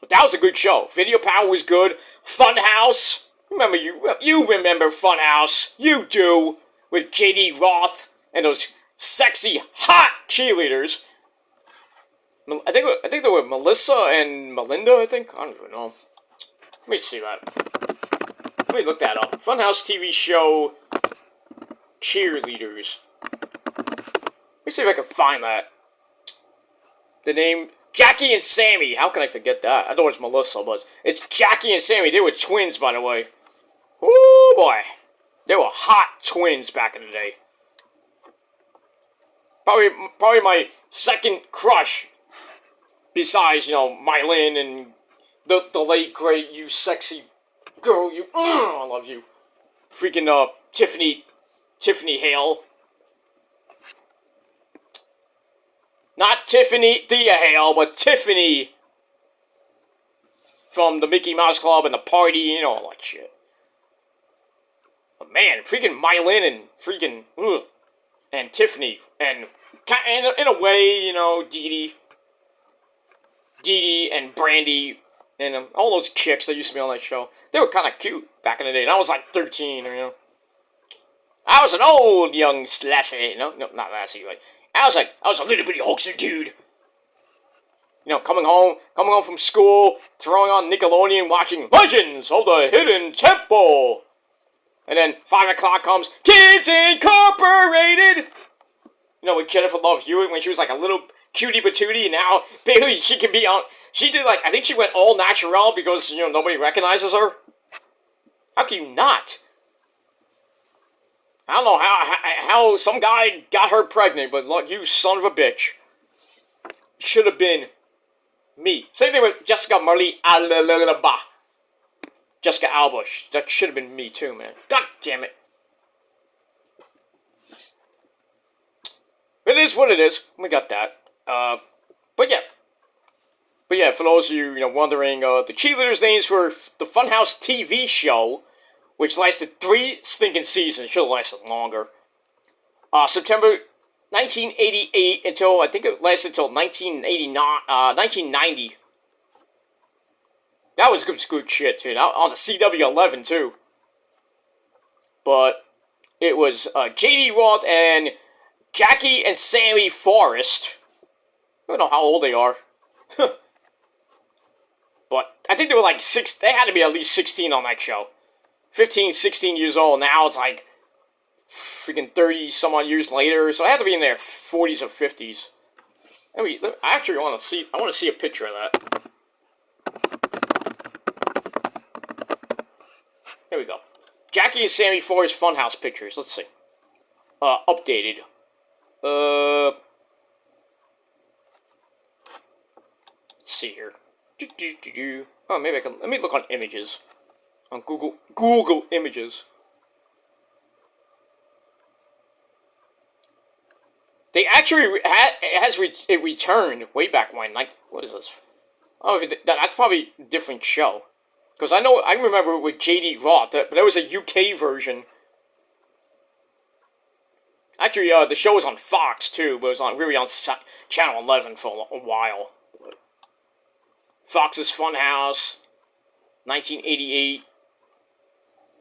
But that was a good show. Video Power was good. Funhouse. Remember, you remember Funhouse. You do. With J.D. Roth and those sexy, hot cheerleaders. I think they were Melissa and Melinda, I think. I don't even know. Let me see that. Let me look that up. Funhouse TV show cheerleaders. Let me see if I can find that. The name Jackie and Sammy. How can I forget that? I thought it was Melissa, but it's Jackie and Sammy. They were twins, by the way. Oh boy, they were hot twins back in the day. Probably my second crush, besides Mylin and the late great you sexy girl you. I love you. Freaking Tiffany Hale. Not Tiffany Thea Hale, but Tiffany from the Mickey Mouse Club and the party, all that shit. But man, freaking Mylin and freaking and Tiffany and in a way, Dee Dee and Brandy and all those chicks that used to be on that show. They were kind of cute back in the day. And I was like 13, I was an old young lassie. No, not lassie, but I was a little bitty hoaxer dude. Coming home from school, throwing on Nickelodeon, watching Legends of the Hidden Temple. And then 5 o'clock comes, Kids Incorporated. With Jennifer Love Hewitt when she was like a little cutie patootie, and now Bayley, she can be on. She did I think she went all natural because nobody recognizes her. How can you not? I don't know how some guy got her pregnant, but look, you son of a bitch. Should have been me. Same thing with Jessica Marie Alba. Jessica Alba. That should have been me too, man. God damn it. It is what it is. We got that. But yeah, for those of you wondering, the cheerleaders' names for the Funhouse TV show, which lasted 3 stinking seasons, should have lasted longer. September 1988 until I think it lasted until 1990. That was good shit too. On the CW11 too. But it was J.D. Roth and Jackie and Sammy Forrest. I don't know how old they are. But I think they were like 6. They had to be at least 16 on that show. 15, 16 years old. Now it's like freaking 30 some odd years later. So I had to be in their 40s or 50s. I actually want to see a picture of that. Here we go. Jackie and Sammy Forrest Funhouse pictures. Let's see. Updated. Let's see here. Oh, maybe I can. Let me look on images. On Google Images. They actually it returned way back when. Like, what is this? Oh, that's probably a different show. Because I remember with J.D. Roth, but there was a UK version. Actually, the show was on Fox too, but it was on Channel 11 for a while. Fox's Funhouse, 1988.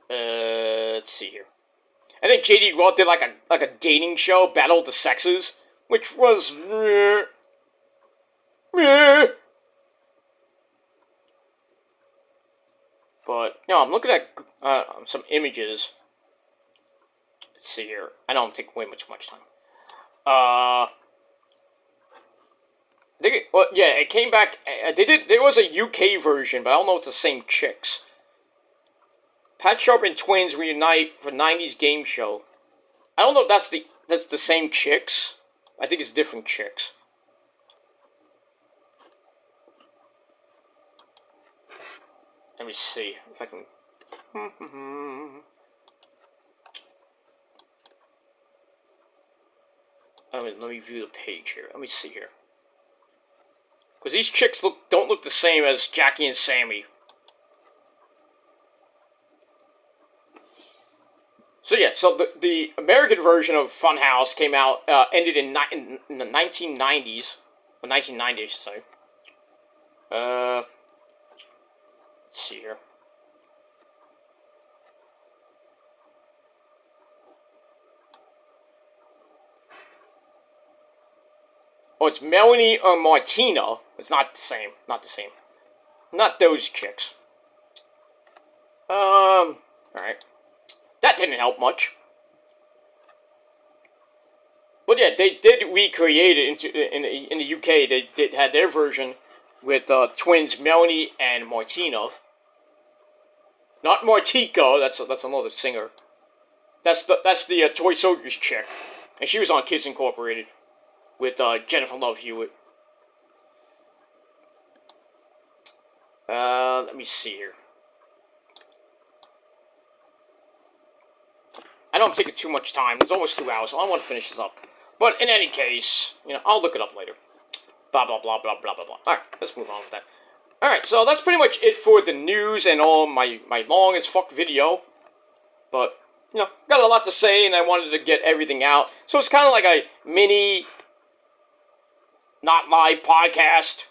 Let's see here. I think J.D. Roth did like a dating show, Battle of the Sexes, which was But no, I'm looking at some images. Let's see here. I don't take way much time. It came back. There was a UK version, but I don't know if it's the same chicks. Pat Sharp and twins reunite for 90s game show. I don't know if that's the same chicks. I think it's different chicks. Let me see if I can. Let me view the page here. Let me see here. Because these chicks don't look the same as Jackie and Sammy. So yeah, so the American version of Funhouse came out, ended in the 1990s, or 1990s, sorry. Let's see here. Oh, it's Melanie or Martina. It's not the same. Not the same. Not those chicks. Alright. That didn't help much. But yeah, they did recreate it in the UK. They had their version with twins Melanie and Martina. Not Martika. That's another singer. That's the Toy Soldiers chick, and she was on Kids Incorporated with Jennifer Love Hewitt. Let me see here. I know I'm taking too much time. It's almost 2 hours, so I want to finish this up. But in any case, I'll look it up later. Blah, blah, blah, blah, blah, blah, blah. Alright, let's move on with that. Alright, so that's pretty much it for the news and all my long as fuck video. But, got a lot to say, and I wanted to get everything out. So it's kind of like a mini, not live podcast.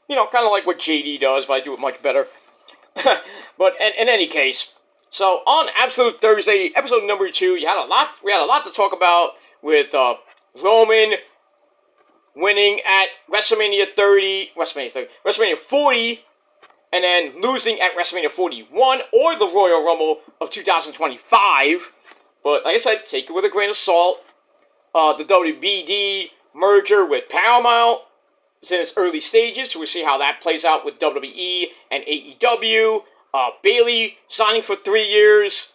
Kind of like what JD does, but I do it much better. But in any case, so on Absolute Thursday, episode number 2, we had a lot to talk about with Roman winning at WrestleMania 40, and then losing at WrestleMania 41 or the Royal Rumble of 2025. But like I said, take it with a grain of salt. The WBD merger with Paramount is in its early stages, so we'll see how that plays out with WWE and AEW. Bayley signing for 3 years,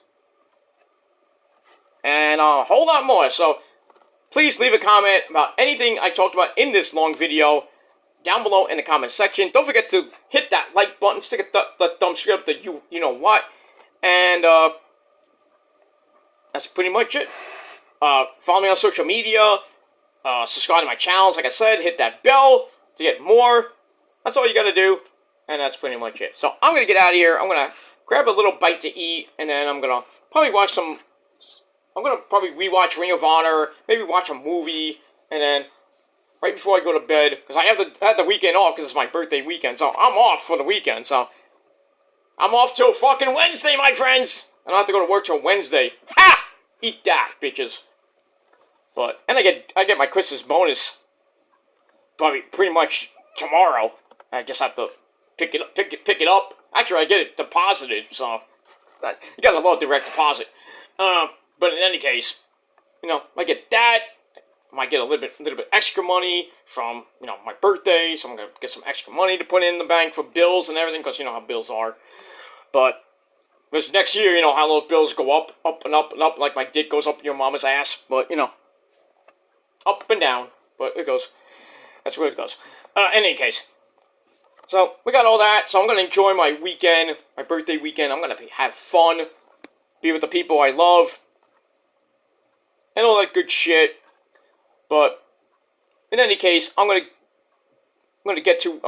and a whole lot more. So please leave a comment about anything I talked about in this long video down below in the comment section. Don't forget to hit that like button, stick a thumb straight up the you know what, and that's pretty much it. Follow me on social media, subscribe to my channels. Like I said, hit that bell to get more. That's all you gotta do. And that's pretty much it. So I'm going to get out of here. I'm going to grab a little bite to eat. And then I'm going to probably watch I'm going to probably rewatch Ring of Honor. Maybe watch a movie. And then right before I go to bed. Because I have the weekend off because it's my birthday weekend. So I'm off for the weekend. So I'm off till fucking Wednesday, my friends. I don't have to go to work till Wednesday. Ha! Eat that, bitches. And I get my Christmas bonus probably pretty much tomorrow. I just have to pick it up. Actually, I get it deposited, so you gotta love direct deposit. But in any case, I get that. I might get a little bit extra money from my birthday, so I'm gonna get some extra money to put in the bank for bills and everything, because you know how bills are. But because next year, how those bills go up and up and up, like my dick goes up your mama's ass. But up and down. But it goes. That's where it goes. In any case. So, we got all that, so I'm going to enjoy my weekend, my birthday weekend. I'm going to have fun, be with the people I love, and all that good shit. But in any case, I'm gonna get to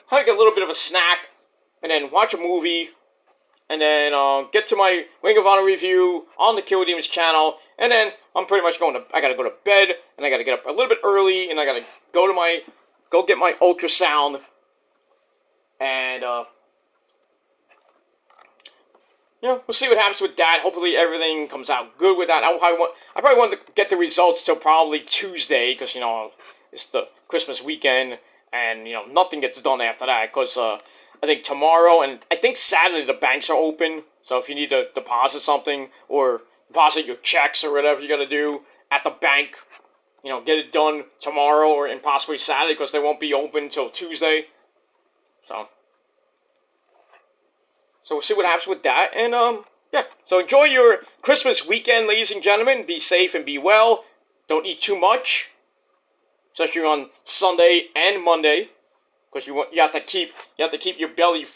have a little bit of a snack, and then watch a movie, and then get to my Ring of Honor review on the Kill Demons channel, and then I'm pretty much I gotta go to bed, and I gotta get up a little bit early, and I gotta go get my ultrasound, and we'll see what happens with that. Hopefully everything comes out good with that. I probably want to get the results till probably Tuesday, because, it's the Christmas weekend, and, nothing gets done after that, because, I think tomorrow, and I think Saturday, the banks are open, so if you need to deposit something, or deposit your checks, or whatever you gotta do at the bank, get it done tomorrow, and possibly Saturday, because they won't be open till Tuesday, So we'll see what happens with that, and, So enjoy your Christmas weekend, ladies and gentlemen. Be safe and be well. Don't eat too much, especially on Sunday and Monday, because you have to keep your belly,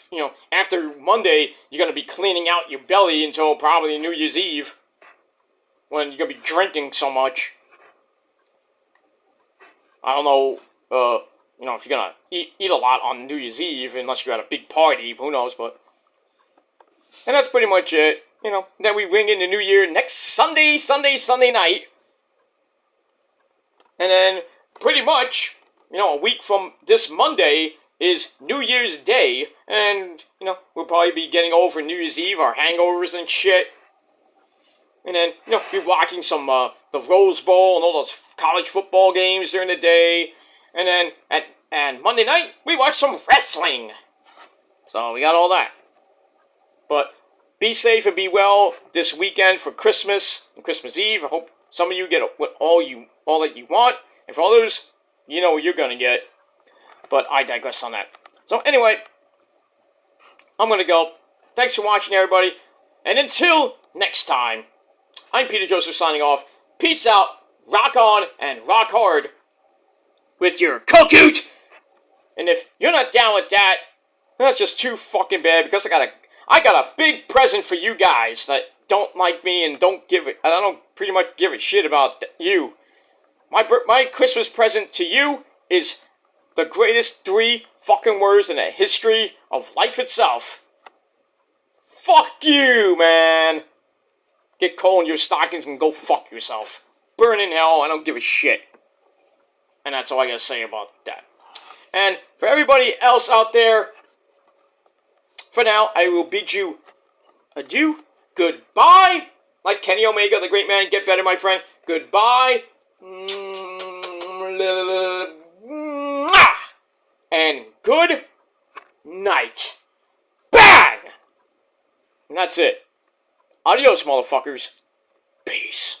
after Monday, you're going to be cleaning out your belly until probably New Year's Eve, when you're going to be drinking so much. I don't know, if you're going to eat a lot on New Year's Eve, unless you're at a big party, who knows, but... And that's pretty much it, Then we ring in the New Year next Sunday night. And then, pretty much, a week from this Monday is New Year's Day. And, we'll probably be getting over New Year's Eve, our hangovers and shit. And then, be watching some, the Rose Bowl and all those college football games during the day. And then, and Monday night, we watch some wrestling. So, we got all that. But be safe and be well this weekend for Christmas and Christmas Eve. I hope some of you get all that you want. And for others, you know what you're going to get. But I digress on that. So anyway, I'm going to go. Thanks for watching, everybody. And until next time, I'm Peter Joseph signing off. Peace out, rock on, and rock hard with your Cocoot. And if you're not down with that, that's just too fucking bad, because I got a big present for you guys that don't like me and I don't pretty much give a shit about you. My Christmas present to you is the greatest 3 fucking words in the history of life itself. Fuck you, man. Get coal in your stockings and go fuck yourself. Burn in hell, I don't give a shit. And that's all I gotta say about that. And for everybody else out there, for now, I will bid you adieu, goodbye, like Kenny Omega, the great man, get better, my friend, goodbye, and good night. Bang! And that's it. Adios, motherfuckers. Peace.